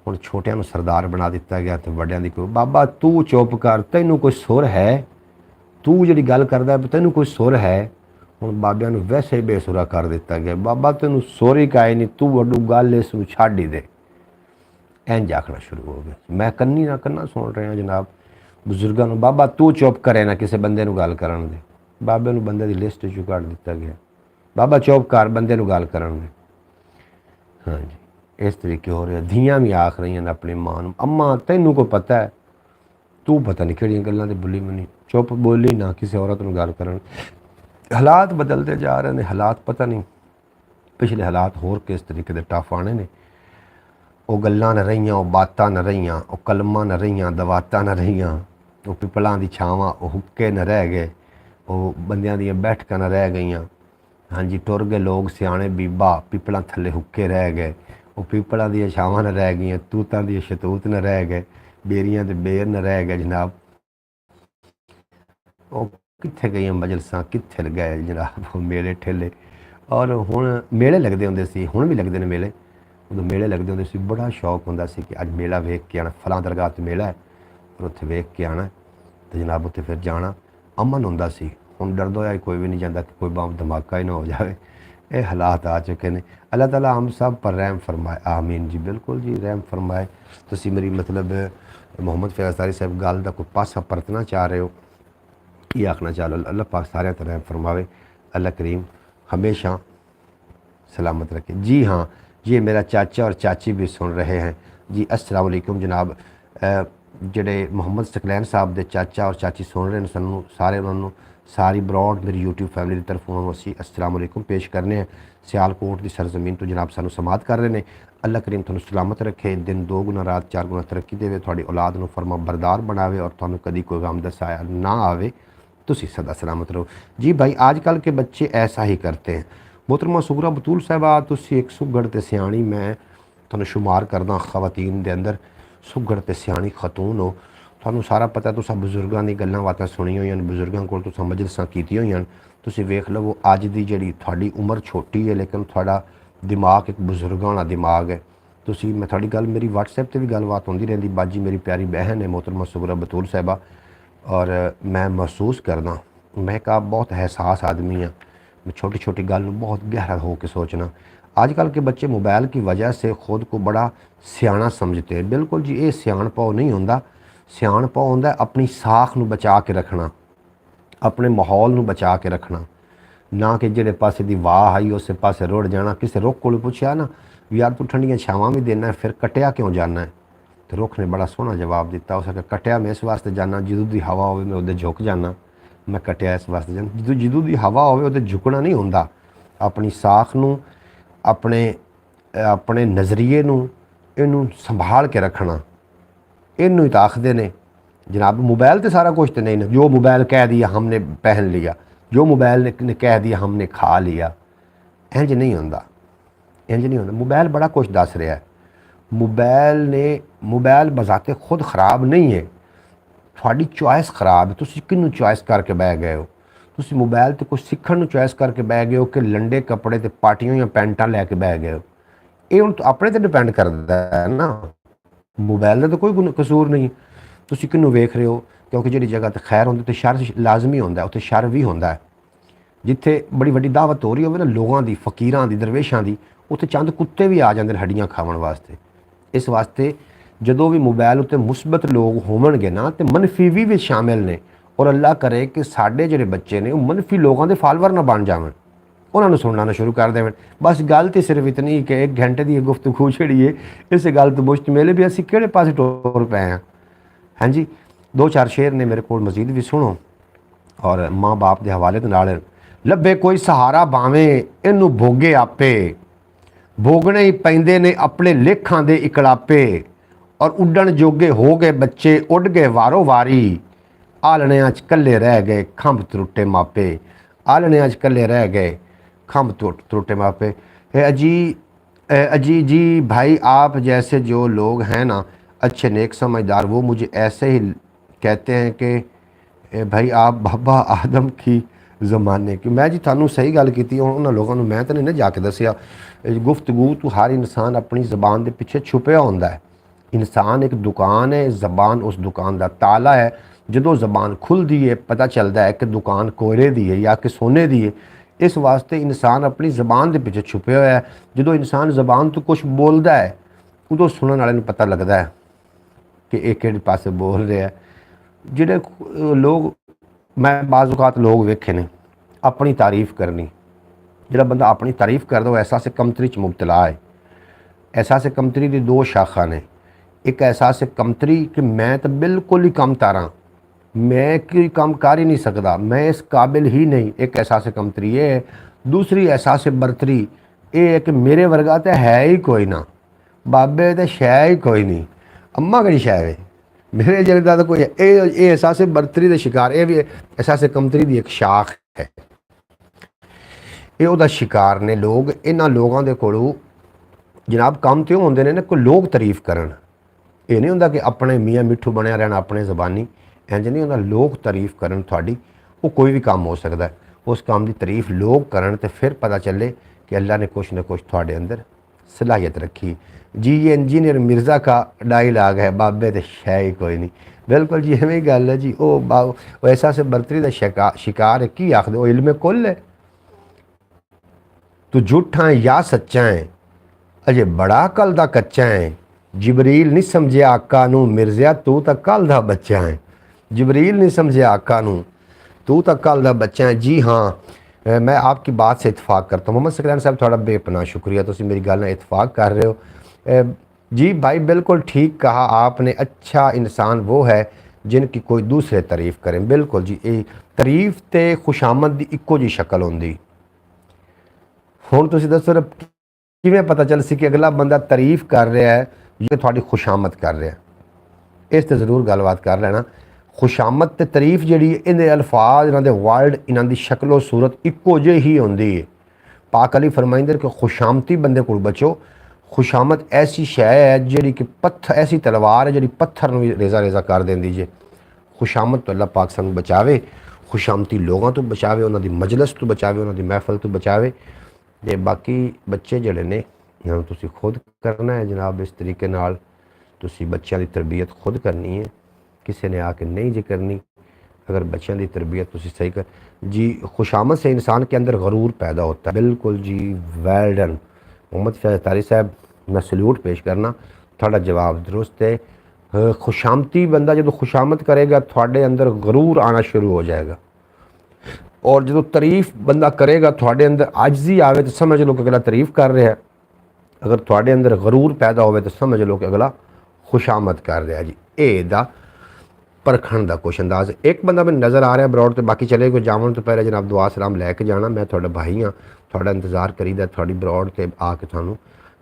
Speaker 1: हुण छोटियां नूं सरदार बना दिता गया, तो वड्डियां दी कोई बाबा तू चुप कर, तैनूं कोई सुर है, तू जिहड़ी गल करदा तैनूं कोई सुर है। हुण बाबियां नूं वैसे ही बेसुरा कर दिता गया, बाबा तैनूं सुर ही काए नहीं, तू वड्डू गल इस नूं छड्ड ही दे। इंज आखना शुरू हो गया। मैं कन्नी ना कन्ना सुन रहा जनाब बजुर्गों नूं, बाबा तू चुप करे ना, किसी बंदे नूं गल करन दे। बाबे नूं बंदे दी लिस्ट चों कढ दिता गया, बाबा चुप कर, बंदे नूं गल करन दे। हाँ जी इस तरीके हो रहा। धीआं भी आख रही ने अपनी मां नूं, अम्मा तैनूं को पता है, तू पता नहीं किहड़ियां गल्लां ते बुली मनी, चुप बोली ना, किसी औरत नूं गल करन। हालात बदलते जा रहे हैं, हालात पता नहीं पिछले हालात होर किस तरीके दे टफ आने ने। वो गल्लां न रहियां, वो बातां न रहियां, वो कलमां न रहियां, दवातां न रहियां, वो पिपलां दी छावां, वो हुक्के न रह गए, वो बंदियां दियां बैठकां न रह गईयां। हाँ जी टुर गए लोग सियाणे बीबा, पिपलां थल्ले हुक्के रह गए, वो पिपलां दियां छावां न रह गईयां, तूतां दी शतूत न रह गए, बेरियां ते बेर न रह गए जनाब। ਉਹ ਕਿੱਥੇ ਗਈਆਂ ਮਜਲਸਾਂ, ਕਿੱਥੇ ਗਏ ਜਨਾਬ ਉਹ ਮੇਲੇ ਠੇਲੇ। ਔਰ ਹੁਣ ਮੇਲੇ ਲੱਗਦੇ ਹੁੰਦੇ ਸੀ, ਹੁਣ ਵੀ ਲੱਗਦੇ ਨੇ ਮੇਲੇ। ਉਦੋਂ ਮੇਲੇ ਲੱਗਦੇ ਹੁੰਦੇ ਸੀ, ਬੜਾ ਸ਼ੌਕ ਹੁੰਦਾ ਸੀ ਕਿ ਅੱਜ ਮੇਲਾ ਵੇਖ ਕੇ ਆਉਣਾ, ਫਲਾਂ ਦਰਗਾਹ 'ਤੇ ਮੇਲਾ ਹੈ ਔਰ ਉੱਥੇ ਵੇਖ ਕੇ ਆਉਣਾ ਅਤੇ ਜਨਾਬ ਉੱਥੇ ਫਿਰ ਜਾਣਾ। ਅਮਨ ਹੁੰਦਾ ਸੀ। ਹੁਣ ਡਰਦਾ ਹੋਇਆ ਕੋਈ ਵੀ ਨਹੀਂ ਜਾਂਦਾ ਕਿ ਕੋਈ ਬੰਬ ਧਮਾਕਾ ਹੀ ਨਾ ਹੋ ਜਾਵੇ। ਇਹ ਹਾਲਾਤ ਆ ਚੁੱਕੇ ਨੇ। ਅੱਲਾਹ ਤਾਲਾ ਹਮ ਸਭ पर रहम फरमाए। आमीन जी, बिल्कुल जी रहम फरमाए। ਤੁਸੀਂ ਮੇਰੀ ਮਤਲਬ ਮੁਹੰਮਦ ਫੈਜ਼ ਤਾਰੀ ਸਾਹਿਬ ਗੱਲ ਦਾ ਕੋਈ ਪਾਸਾ ਪਰਤਣਾ ਚਾਹ ਰਹੇ ਹੋ, ये आखना चाह लो। अल्लाह पाक सारे तरह फरमावे, अल्लाह करीम हमेशा सलामत रखे। जी हाँ, ये मेरा चाचा और चाची भी सुन रहे हैं जी। अस्सलाम वालेकुम जनाब। ਜਿਹੜੇ ਮੁਹੰਮਦ ਸਕਲੈਨ ਸਾਹਿਬ ਦੇ ਚਾਚਾ ਔਰ ਚਾਚੀ ਸੁਣ ਰਹੇ ਨੇ ਸਾਨੂੰ ਸਾਰੇ, ਉਹਨਾਂ ਨੂੰ ਸਾਰੀ ਬਰੋਡ ਮੇਰੀ YouTube ਫੈਮਿਲੀ ਦੀ ਤਰਫੋਂ ਉਹਨਾਂ ਨੂੰ ਅਸੀਂ अस्सलाम वालेकुम ਪੇਸ਼ ਕਰਨੇ ਆ। ਸਿਆਲਕੋਟ ਦੀ ਸਰਜ਼ਮੀਨ ਤੋਂ ਜਨਾਬ ਸਾਨੂੰ ਸਮਾਤ ਕਰ ਰਹੇ ਨੇ। ਅੱਲਾਹ ਕਰੀਮ ਤੁਹਾਨੂੰ ਸਲਾਮਤ ਰੱਖੇ, ਦਿਨ 2 ਗੁਣਾ ਰਾਤ 4 ਗੁਣਾ ਤਰੱਕੀ ਦੇਵੇ, ਤੁਹਾਡੀ ਔਲਾਦ ਨੂੰ ਫਰਮਾ ਬਰਦਾਰ ਬਣਾਵੇ ਔਰ ਤੁਹਾਨੂੰ ਕਦੀ ਕੋਈ ਗਮ ਦਾ ਸਾਇਆ ਨਾ ਆਵੇ। तुसी सदा सलामत रहो जी भाई। आजकल के बच्चे ऐसा ही करते हैं। मोहतरमा सुगरा बतूल साहबा, तुसी एक सुगड़ ते सियाणी मैं तुहानू शुमार करदा खवातीन दे अंदर। सुगड़ ते सियाणी खतून हो, तुहानू सारा पता। तुसां बजुर्गां दी गल्लां बातां सुणियां होईयां, बजुर्गां कोल तुसां मजलिसां कीतियां होईयां। तुसी वेख लवो अज दी जिहड़ी तुहाडी उम्र छोटी है लेकिन तुहाडा दिमाग एक बजुर्गां वाला दिमाग है। तुसी मैं तुहाडी गल मेरी WhatsApp ते भी गलबात होंदी रहिंदी। बाजी मेरी प्यारी बहन है मोहतरमा सुगरा बतूल साहबा, और मैं महसूस करदा मैं का बहुत एहसास आदमी हाँ। मैं छोटी छोटी गल बहुत गहरा हो के सोचना। आजकल के बच्चे मोबाइल की वजह से ख़ुद को बड़ा सियाना समझते हैं। बिल्कुल जी, ये सियाणपा नहीं होंदा। सियाणपा होंदा अपनी साख नू बचा के रखना, अपने माहौल नू बचा के रखना, ना कि जेड़े पासे दी वाह आई उस पासे रुड़ जाना। किसी रुख को पूछया ना यार तू ठंडियां छावां भी देना फिर कटिया क्यों जाना है, तो रुख ने बड़ा सोहना जवाब दिता। उस आख्या कटिया मैं इस वास्ते जाना जदों दी हवा होवे मैं उधर झुक जाना। मैं कटिया इस वास्ते जाना जदों दी हवा होवे उधर झुकना नहीं होंदा। अपनी साख नू, अपने अपने नज़रिए नू इनू संभाल के रखना। इनू ही आखदे ने जनाब। मोबाइल तो सारा कुछ तो नहीं ना, जो मोबाइल कह दिया हमने पहन लिया, जो मोबाइल ने कह दिया हमने खा लिया। इंज नहीं होंदा, इंज नहीं होंदा। मोबाइल बड़ा कुछ दस रहा है। मोबाइल बजाते खुद ख़राब नहीं है, थोड़ी चॉइस ख़राब है। तुसी किनू चॉइस करके बह गए हो। तुसी मोबाइल तो कुछ सीखण चॉइस करके बह गए हो कि लंडे कपड़े तो पार्टियों या पैंटां लैके बह गए हो। ये हुण अपने ते डिपेंड करदा है ना। मोबाइल का तो कोई कसूर नहीं। तुसी किनू वेख रहे हो, क्योंकि जिहड़ी जगह ते खैर होंदी ते शर लाजमी होंदा है, उत्थे शर भी होंदा है। जिथे बड़ी वड्डी दावत हो रही होवे ना लोगों की, फकीरां की, दरवेशां की, उत्थे चंद कुत्ते भी आ जांदे हड्डियां खावन वास्ते। इस वास्ते जदों भी मोबाइल उत्ते मुस्बत लोग होवणगे ना तो मनफी भी शामिल ने। और अल्लाह करे कि साडे जिहड़े बच्चे ने मनफी लोगों के फॉलोवर ना बन जावन, उन्होंने सुनना ना शुरू कर देवन। बस गल तो सिर्फ इतनी कि 1 घंटे की गुफ्तगू छिड़ी है, इस गल तो मुश्त मेले भी असीं किहड़े पासे टुर पे हैं। हाँ जी, 2-4 शेर ने मेरे को मजीद भी सुनो और माँ बाप के हवाले नाल। लभे कोई सहारा भावें इनू भोगे आपे, भोगने ही पैंदे ने अपने लेखां दे इकड़ापे। और उड्डण जोगे हो गए बच्चे उड़ गए वारो वारी, आलणियां च कल्ले रह गए खंभ त्रुट्टे मापे। आलणियां च कल्ले रह गए खंभ त्रुट्टे मापे। अजी जी भाई, आप जैसे जो लोग हैं ना अच्छे नेक समझदार, वो मुझे ऐसे ही कहते हैं कि भाई आप बाबा आदम की ज़माने की। मैं जी थानू सही गल की उन्होंने लोगों को मैं तो नहीं ना जाके दसिया। गुफ्तगू तो हर इंसान अपनी ज़बान के पिछे छुपया होंदा है। इंसान एक दुकान है, ज़बान उस दुकान का ताला है। जो ज़बान खुलती है पता चलता है कि दुकान कोयले की है या कि सोने की है। इस वास्ते इंसान अपनी ज़बान के पिछे छुपया हुआ है। जो इंसान ज़बान तो कुछ बोलता है उदों सुनने वाले पता लगता है कि एक किहड़े पासे बोल रहा है। जिहड़े लोग मैं बाज़ औक़ात लोग वेखे ने अपनी तारीफ़ करनी, जिहड़ा बंदा अपनी तारीफ़ करदा वो एहसास कमतरी च मुबतला है। एहसास कमतरी की 2 शाखा ने। एक एहसास कमतरी कि मैं तो बिल्कुल ही कम तारा, मैं कोई काम कर ही नहीं सकता, मैं इस काबिल ही नहीं। एक एहसास कमतरी ये है। दूसरी एहसास बरतरी ये है कि मेरे वर्गा तो है ही कोई ना, बाबे तो शै ही कोई नहीं, अम्मा कड़ी शै है मेरे जगह तो कोई है। ये एहसास बरतरी के शिकार, ये भी एहसास कमतरी की एक शाख है। ये उहदा शिकार ने लोग। इन्हां लोगों के कोलों जनाब काम तो होंदे ने ना कोई लोग तारीफ करन, ਇਹ ਨਹੀਂ ਹੁੰਦਾ ਕਿ ਆਪਣੇ ਮੀਆਂ ਮਿੱਠੂ ਬਣਿਆ ਰਹਿਣਾ ਆਪਣੇ ਜ਼ਬਾਨੀ, ਇੰਜ ਨਹੀਂ ਹੁੰਦਾ। ਲੋਕ ਤਾਰੀਫ ਕਰਨ ਤੁਹਾਡੀ, ਉਹ ਕੋਈ ਵੀ ਕੰਮ ਹੋ ਸਕਦਾ ਹੈ, ਉਸ ਕੰਮ ਦੀ ਤਾਰੀਫ ਲੋਕ ਕਰਨ तो फिर पता चले कि अल्लाह ने कुछ ना कुछ थोड़े अंदर सलाहियत रखी। जी ये इंजीनियर मिर्ज़ा का डायलॉग है, बाबे तो शै ही कोई नहीं। बिल्कुल जी इवें गल है जी। वो ऐसा से बर्तरी का शिकार है, की आखदे वो इल्म कुल है। तू झूठा है या सच्चा है, अजे बड़ा कल दा कच्चा है। जबरील नहीं समझे आका नू, मिर्ज़ा तू तो कल दा बच्चा है। जबरील नहीं समझे आका नू, तू तो कल दा बच्चा है। जी हाँ, मैं आपकी बात से इतफाक़ करता हूँ। मोहम्मद सकलैन साहब थोड़ा बेपनाह शुक्रिया, तुम मेरी गल नाल इतफाक़ कर रहे हो। जी भाई बिल्कुल ठीक कहा आपने। अच्छा इंसान वो है जिनकी कोई दूसरे तारीफ़ करें। बिल्कुल जी, ये तारीफ़ तो खुशामद की इक्को जी शक्ल होंदी। हुण तुसीं दसो किवें पता चल सी कि अगला बंदा तारीफ़ कर रहा है या थोड़ी खुशामद कर रहा है। इस ते ज़रूर गलबात कर लेना। खुशामद ते तारीफ जी इन्हें अल्फाज इन्हों के वर्ड इन्हों की शक्लो सूरत इक्को जी होंगी है। पाक अली फरमाइंदे कि खुशामती बंदे को बचो। खुशामद ऐसी शै है जी कि पत्थर, ऐसी तलवार है जी पत्थर में रेजा रेजा कर देंदी जे। खुशामद तो अल्लाह पाक सानू बचावे, खुशामती लोगों तो बचावे, उन्होंने मजलस तो बचावे, उन्होंने महफल तो बचावे। ते बाकी बच्चे जड़े ने तुसी खुद करना है जनाब। इस तरीके नाल तुसी बच्चों की तरबियत खुद करनी है, किसी ने आके नहीं जी करनी। अगर बच्चों की तरबियत तुसी सही कर जी। खुशामद से इंसान के अंदर गरूर पैदा होता है। बिल्कुल जी, वेल डन मोहम्मद फैज़ तारी साहब, मैं सल्यूट पेश करना। थोड़ा जवाब दुरुस्त है। खुशामती बंदा जो खुशामद करेगा थोड़े अंदर गरूर आना शुरू हो जाएगा, और जो तारीफ बंदा करेगा थोड़े अंदर आजजी आवे तो समझ लो कि अगला तारीफ कर रहा है। अगर थोड़े अंदर गरूर पैदा हो तो समझ लो कि अगला खुशामद कर रहा है जी। एदा परखण का कुछ अंदाज। एक बंदा मैंने नज़र आ रहा है ब्रॉड, तो बाकी चले कोई जावन तो पहले जनाब दुआ सलाम लैके जाना। मैं थोड़ा भाई हाँ, थोड़ा इंतजार करीदा थोड़ी ब्रॉड से आके थानू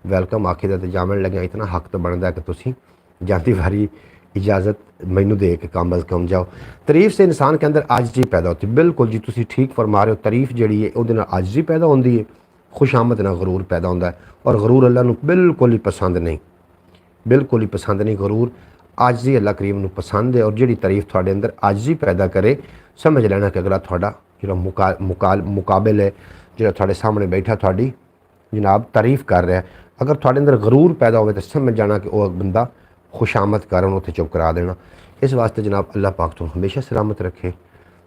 Speaker 1: वैलकम आखीदा तो जावन लगे। इतना हक तो बनता है कि तुसी जाती वारी इजाज़त मैनू दे के कम अज़ कम जाओ। तारीफ से इंसान के अंदर आजजी पैदा होती है। बिल्कुल जी, तुसी ठीक फरमा रहे हो। तारीफ जी है वो आजजी पैदा होती है, खुशामद ना गरूर पैदा होता है। और गरूर अल्लाह नू बिल्कुल ही पसंद नहीं, बिल्कुल ही पसंद नहीं गरूर। आजजी अल्लाह करीम नू पसंद है। और जी तारीफ थोड़े अंदर आजजी पैदा करे, समझ लेना कि अगला थोड़ा जो मुकाबिल है, जो थोड़े सामने बैठा थोड़ी जनाब तारीफ कर रहा है। अगर थोड़े अंदर गरूर पैदा हो तो समझ जाना कि वह बंदा खुशामद कर, उत्थे चुप करा देना। इस वास्ते जनाब अल्लाह पाक तो हमेशा सलामत रखे।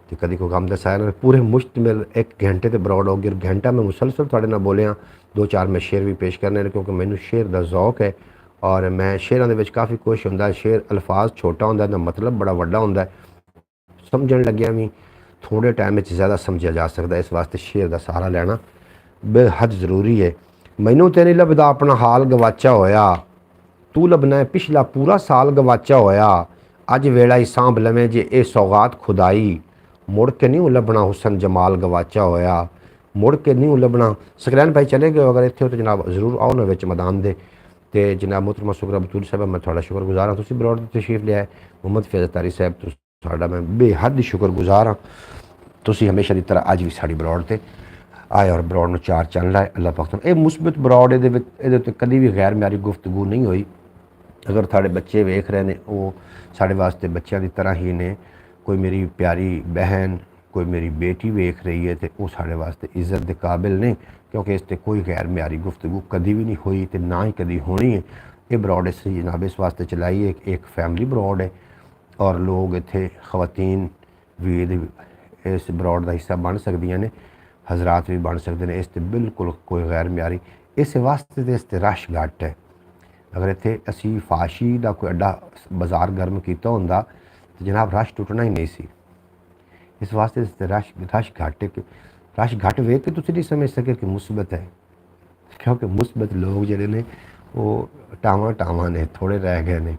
Speaker 1: तो कभी कोई गम दसाया ना। पूरे मुश्तमिल 1 घंटे तो ब्रॉड हो गया। घंटा मैं मुसलसल थोड़े नाल बोलिया। 2-4 मैं शेर भी पेश करने, क्योंकि मैनू शेर का ज़ौक है और मैं शेरों के काफ़ी खुश होंदा। शेर अल्फाज छोटा होंदा, मतलब बड़ा वड्डा होंदा। समझण लग्या भी थोड़े टाइम में ज़्यादा समझा जा सकता। इस वास्ते शेर का सहारा लेना बेहद ज़रूरी है। मैनू तो नहीं लभदा अपना हाल गवाचा होया, तू लभना है पिछला पूरा साल गवाचा होया। अज वेला ही सांभ लवें जे ए सौगात खुदाई, मुड़ के नहीं लभना हुसन जमाल गवाचा होया, मुड़ के नहीं लभना। सकलैन भाई चले गए, अगर इतने हो तो जनाब जरूर आओ ना विच मैदान दे। तो जनाब मोहतरमा शुक्र बतूल साहब, मैं थोड़ा शुक्रगुजार हाँ तुसीं ब्रॉड की तशरीफ लिया। मोहम्मद फैज़ तारी साहब तुहाडा मैं बेहद ही शुक्रगुजार हाँ। तुसीं हमेशा की तरह अज भी साड़ी ब्रॉड से आए और ब्रॉड में 4 चैनल आए। अल्लाह पाक ये मुस्बत ब्रॉड ये कभी भी गैर म्यारी गुफ्तगू नहीं हुई। अगर थाड़े बच्चे वेख रहे हैं वो साढ़े वास्ते बच्चों की तरह ही ने। कोई मेरी प्यारी बहन, कोई मेरी बेटी वेख रही है तो वो साढ़े वास्ते इज़्ज़त के काबिल नहीं, क्योंकि इस कोई गैर म्यारी गुफ्तगू कभी भी नहीं हुई तो ना ही कभी होनी है। ये ब्रॉड इस जनाब इस वास्ते चलाई है, एक फैमिली ब्रॉड है और लोग इतने खवातीन भी इस ब्रॉड का हिस्सा बन सकदियां ने, हजरात भी बन सकते हैं। इस बिल्कुल कोई गैर म्यारी इस वास्ते तो इस रश घट है। अगर इतने असी फाशी का कोई अड्डा बाजार गर्म किया होंदा तो जनाब रश टुटना ही नहीं सी। इस वास्ते रश घट है। रश घट वेख के तुसीं नहीं समझ सके कि मुस्बत है, क्योंकि मुस्बत लोग जिहड़े ने वो टावां ने, थोड़े रह गए ने।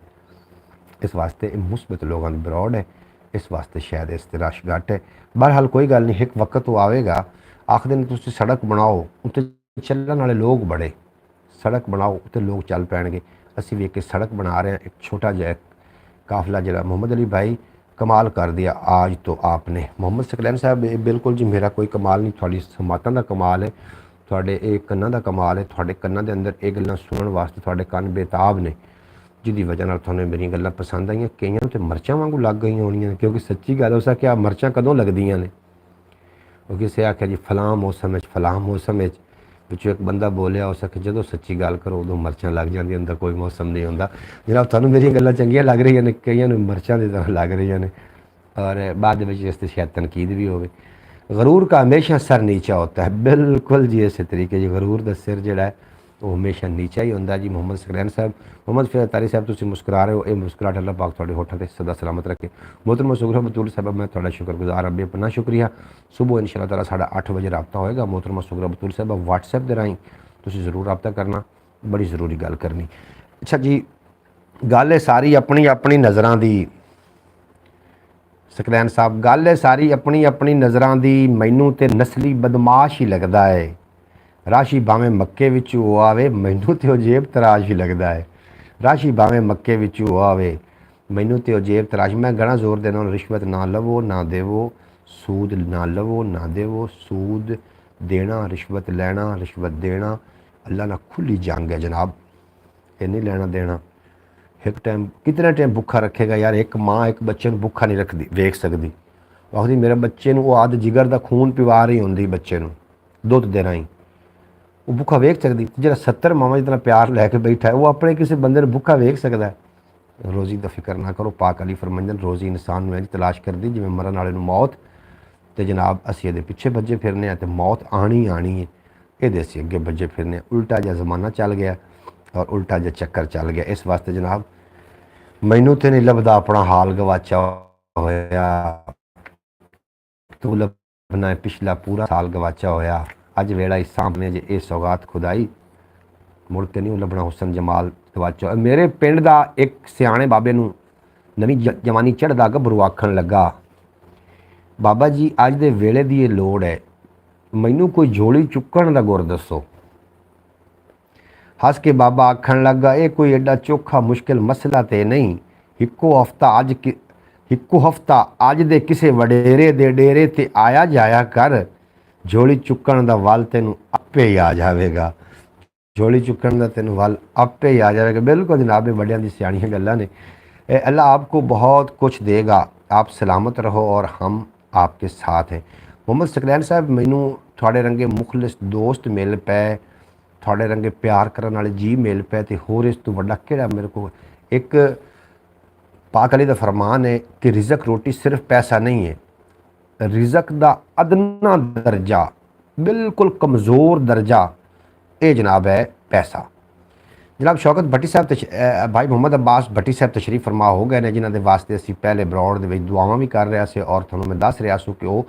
Speaker 1: इस वास्ते मुस्बत लोगों की ब्रॉड है। इस वास्ते शायद इस रश घट है। बहरहाल कोई गल नहीं, एक वक्त तो आएगा आखदे ने तुसीं सड़क बनाओ उत्ते चलण वाले लोग बड़े, सड़क बनाओ उत्ते लोग चल पैणगे। असीं भी एक सड़क बना रहे हैं। एक छोटा जिहा काफिला जिहड़ा मोहम्मद अली भाई कमाल कर दिया आज तो आपने। मोहम्मद सकलैन साहब बिल्कुल जी मेरा कोई कमाल नहीं, थोड़ी समातां दा कमाल है, थोड़े ये कन्नां दा कमाल है। थोड़े कन्नां दे अंदर ये गल्लां सुनन वास्ते थोड़े कन्न बेताब ने। ਜਿਹਦੀ ਵਜ੍ਹਾ ਨਾਲ ਤੁਹਾਨੂੰ ਮੇਰੀਆਂ ਗੱਲਾਂ ਪਸੰਦ ਆਈਆਂ। ਕਈਆਂ ਨੂੰ ਤਾਂ ਮਿਰਚਾਂ ਵਾਂਗੂ ਲੱਗ ਗਈਆਂ ਹੋਣੀਆਂ, ਕਿਉਂਕਿ ਸੱਚੀ ਗੱਲ ਹੋ ਸਕਿਆ ਮਿਰਚਾਂ ਕਦੋਂ ਲੱਗਦੀਆਂ ਨੇ। ਉਹ ਕਿਸੇ ਆਖਿਆ ਜੀ ਫਲਾਂ ਮੌਸਮ ਵਿੱਚ ਫਲਾਂ ਮੌਸਮ ਵਿੱਚ, ਵਿੱਚੋਂ ਇੱਕ ਬੰਦਾ ਬੋਲਿਆ ਹੋ ਸਕੇ ਜਦੋਂ ਸੱਚੀ ਗੱਲ ਕਰੋ ਉਦੋਂ ਮਿਰਚਾਂ ਲੱਗ ਜਾਂਦੀਆਂ, ਅੰਦਰ ਕੋਈ ਮੌਸਮ ਨਹੀਂ ਹੁੰਦਾ। ਜਨਾਬ ਤੁਹਾਨੂੰ ਮੇਰੀਆਂ ਗੱਲਾਂ ਚੰਗੀਆਂ ਲੱਗ ਰਹੀਆਂ ਨੇ, ਕਈਆਂ ਨੂੰ ਮਿਰਚਾਂ ਦੀ ਤਰ੍ਹਾਂ ਲੱਗ ਰਹੀਆਂ ਨੇ, ਔਰ ਬਾਅਦ ਦੇ ਵਿੱਚ ਇਸ 'ਤੇ ਸ਼ਾਇਦ ਤਨਕੀਦ ਵੀ ਹੋਵੇ। गरूर का हमेशा सर नीचा होता है, बिल्कुल जी इस तरीके जी गरूर का सिर जोड़ा है वो हमेशा नीचा ही होंगे जी। मोहम्मद सकलैन साहब, मोहम्मद फिर तारी साहब तुम मुस्कुरा रहे हो, ये मुस्कुराहट अल्लाह पाक थोड़े होठों से सदा सलामत रखे। मोहतरमा सुगरा बतूल साहब मैं थोड़ा शुक्रगुजार हाँ, बेपना शुक्रिया। सुबह इंशाअल्लाह ताला साढ़ा 8 बजे रबता होएगा। मोहतरमा सुगरा बतूल साहब व्हाट्सएप के राही तुम जरूर रबता करना, बड़ी जरूरी गल करनी। अच्छा जी, गल है सारी अपनी अपनी नज़रां दी। ਸਕਲੈਨ ਸਾਹਿਬ ਗੱਲ ਹੈ ਸਾਰੀ ਆਪਣੀ ਆਪਣੀ ਨਜ਼ਰਾਂ ਦੀ। ਮੈਨੂੰ ਤੇ ਨਸਲੀ ਬਦਮਾਸ਼ ਹੀ ਲੱਗਦਾ ਹੈ। ਰਾਸ਼ੀ ਭਾਵੇਂ ਮੱਕੇ ਵਿੱਚ ਹੋ ਆਵੇ, ਮੈਨੂੰ ਤੇ ਉਹ ਜੇਬ ਤਰਾਸ਼ ਹੀ ਲੱਗਦਾ ਹੈ। ਰਾਸ਼ੀ ਭਾਵੇਂ ਮੱਕੇ ਵਿੱਚ ਹੋ ਆਵੇ, ਮੈਨੂੰ ਤੇ ਉਹ ਜੇਬ ਤਰਾਸ਼। ਮੈਂ ਗਣਾ ਜ਼ੋਰ ਦੇਣਾ ਉਹਨੂੰ, ਰਿਸ਼ਵਤ ਨਾ ਲਵੋ ਨਾ ਦੇਵੋ, ਸੂਦ ਨਾ ਲਵੋ ਨਾ ਦੇਵੋ। ਸੂਦ ਦੇਣਾ, ਰਿਸ਼ਵਤ ਲੈਣਾ, ਰਿਸ਼ਵਤ ਦੇਣਾ ਅੱਲਾ ਨਾਲ ਖੁੱਲੀ ਜੰਗ ਹੈ ਜਨਾਬ। ਇਹ ਨਹੀਂ ਲੈਣਾ ਦੇਣਾ। एक टाइम कितना टाइम भुखा रखेगा यार। एक माँ एक बच्चे भुखा नहीं रखती वेख सकती। आखदी मेरे बच्चे वो आद जिगर का खून पिवा रही होंगी बच्चे दुध दे राही, वो भुखा वेख सकती। जो 70 मावा जितना प्यार लैके बैठा है वो अपने किसी बंदे भुखा वेख सकता है। रोज़ी का फिक्र ना करो, पाक अली फरमांदे रोज़ी इंसान में तलाश कर दी जिवें मरण वाले मौत। तो जनाब असीं इहदे पिछे भज्जे फिरने तो मौत आनी आनी है, ये असीं अगे भज्जे फिरने। उल्टा जिहा जमाना चल गया और उल्टा जिहा चक्कर चल गया। इस वास्ते जनाब मैनू तो नहीं लभदा अपना हाल गवाचा होया, तू लभना पिछला पूरा साल गवाचा होया। अज वेला ही सामने जे ये सौगात खुदाई मुड़ के नहीं लभना हुसन जमाल गवाचा। मेरे पिंड का एक सियाने बाबे नू नवी जवानी चढ़दा गभरू आखण लगा, बाबा जी अज दे वेले दी ये लोड़ है, मैनू कोई झोली चुकण दा गुर दसो। हस के बाबा आखन लगा ये कोई एडा चोखा मुश्किल मसला तो नहीं। हिक्को हफ्ता अज दे किसे वडेरे दे डेरे ते आया जाया कर, झोली चुकण दा वल तेनू आपे ही आ जाएगा। झोली चुकण दा तेनू वल आपे ही आ जाएगा। बिल्कुल जनाब वड्डियां दी सियाणियां गल्लां ने। अल्लाह आपको बहुत कुछ देगा, आप सलामत रहो और हम आपके साथ हैं। मोहम्मद सकलैन साहब मैनू थोड़े रंगे मुखलिस दोस्त मिल पे, थोड़े रंगे प्यार करने वाले जी मिल पे, तो होर इस तो बड़ा केड़ा मेरे को। एक पाक अली दा फरमान है कि रिज़क रोटी सिर्फ पैसा नहीं है, रिज़क दा अदना दर्जा, बिल्कुल कमज़ोर दर्जा ये जनाब है पैसा। जनाब शौकत भट्टी साहब भाई मोहम्मद अब्बास भट्टी साहब तशरीफ फरमा हो गए ने, जिन्होंने वास्ते असी पहले ब्रॉड दे दुआवां भी कर रहा से और तुहानूं मैं दस रहा सूँ कि वो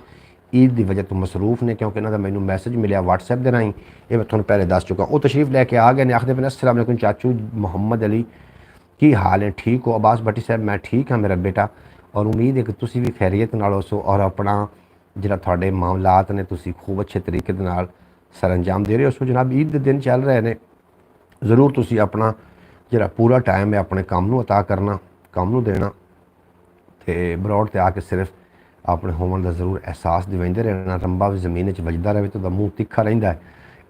Speaker 1: ईद की वजह तो मसरूफ ने, क्योंकि इन्हों का मैनू मैसेज मिले व्हाट्सएप के राही, ये मैं थोड़ा पहले दस चुका। वो तशरीफ लैके आ गए ने, आखते पे अस्सलाम वालेकुम चाचू मोहम्मद अली की हाल है, ठीक हो? अब्बास भट्टी साहब मैं ठीक हाँ मेरा बेटा, और उम्मीद है कि तुसी भी खैरियत नाल होसो और अपना जिहड़ा तुहाडे मामलात ने तुसी खूब अच्छे तरीके नाल सर अंजाम दे रहे हो। सो जनाब ईद के दिन चल रहे हैं, ज़रूर तुसी अपना जिहड़ा पूरा टाइम है अपने काम नूं अता करना, काम नूं देना, तो ब्रॉड ते आके सिर्फ अपने होवन का जरूर एहसास दिवाइंदे रहना। रंबा भी जमीन वजदा रहे तो मूँह तिखा रहिंदा है।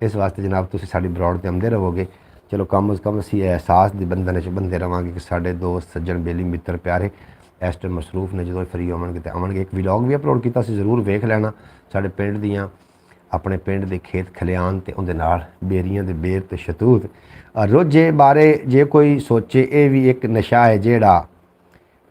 Speaker 1: इस वास्ते जनाब तुसीं साडी ब्रॉड ते आंदे रहोगे। चलो कम अज़ कम असीं एहसास दी बंधन च बंधे रहांगे कि साडे दोस्त सज्जन बेली मित्र प्यारे इस टाइम मसरूफ ने, जो फ्री होवणगे ते आवणगे। एक व्लॉग भी अपलोड किया सी, जरूर वेख लेना। साडे पिंड दियां अपने पिंड के खेत खलियान ते उहदे नाल बेरियां दे बेर ते शतूत रोजे बारे जे कोई सोचे, ये भी एक नशा है जिहड़ा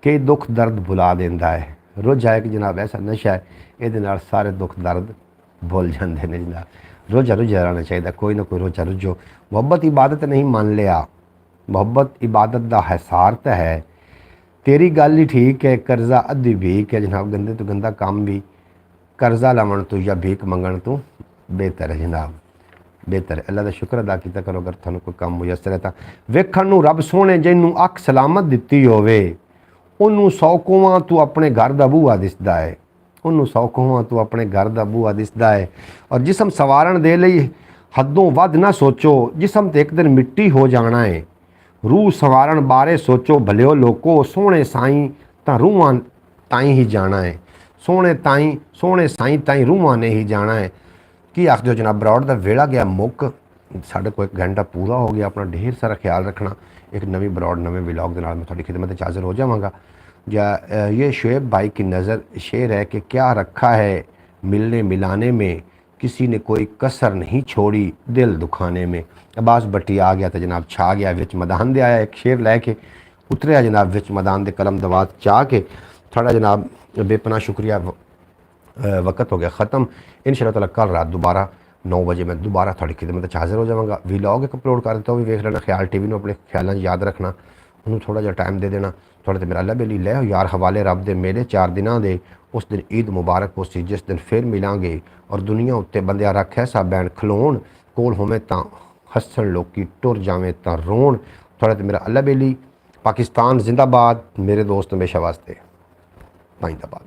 Speaker 1: कि दुख दर्द भुला देंदा है। रोज़ा एक जनाब ऐसा नशा है, ये सारे दुख दर्द भुल जाते हैं जनाब। रोज़ा रुझा रहना चाहिए, कोई ना कोई रोज़ा रुझो। मुहब्बत इबादत नहीं मान लिया, मुहब्बत इबादत का हिसार तो है। तेरी गल ही ठीक है, कर्जा अद्धी भीख है जनाब। गंदे तो गंदा काम भी कर्जा लावन तो या भीख मंगण तो बेहतर है जनाब, बेहतर है। अल्लाह का शुक्र अदा किया करो अगर तुहानूं कोई काम मुयसर है। तो वेखण नूं रब सोहणे जिन्नूं अख सलामत दित्ती होवे उन्होंने 100 कोवां तू अपने घर का बूहा दिसदा है, उन्होंने 100 कोवां तू अपने घर का बूहा दिसदा है। और जिसम सवारण दे लई हदों वध ना सोचो, जिसम तो एक दिन मिट्टी हो जाना है। रूह संवारण बारे सोचो भलियो लोको, सोहणे साईं तां रूहां ताईं ही जाना है। सोहणे साईं ताईं रूहां ने ही जाना है। की आखदे हो जनाब? ब्रॉड का वेला गया मुक, साढ़े को 1 घंटा पूरा हो गया। अपना ढेर सारा ख्याल रखना। एक नवी बलौड़ नवे व्लॉग ਦੇ ਨਾਲ मैं थोड़ी खिदमत च हाज़िर हो जावांगा। ये शुएब भाई की नज़र शेर है कि क्या रखा है मिलने मिलाने में, किसी ने कोई कसर नहीं छोड़ी दिल दुखाने में। अब्बास भट्टी आ गया तो जनाब छा गया विच मैदान दे आया, एक शेर लैके उतरिया जनाब विच मैदान दे कलम दवात चाह के थोड़ा जनाब बेपना शुक्रिया। वक्त हो गया ख़त्म। इंशाअल्लाह ताला कल रात दोबारा 9 बजे मैं दोबारा थोड़ी खिदमत च हाज़िर हो जावांगा। व्लॉग एक अपलोड कर दिता, वो भी वेख लेना। ख्याल टीवी ਨੂੰ अपने ख्यालों याद रखना, उन्होंने थोड़ा जिहा टाइम दे देना। थोड़े तो मेरा अल्लाह बेली लै यार हवाले रब दे मेले 4 दिनों दे। उस दिन ईद मुबारक हो सी जिस दिन फिर मिलांगे और दुनिया उत्ते बंदिया रख ऐसा बैन खलोण कोल होवे तां हसन लोकी टुर जावें तां रोण। थोड़ा तो मेरा अल्लाह बेली। पाकिस्तान जिंदाबाद। मेरे दोस्त हमेशा वास्ते पाइंदाबाद।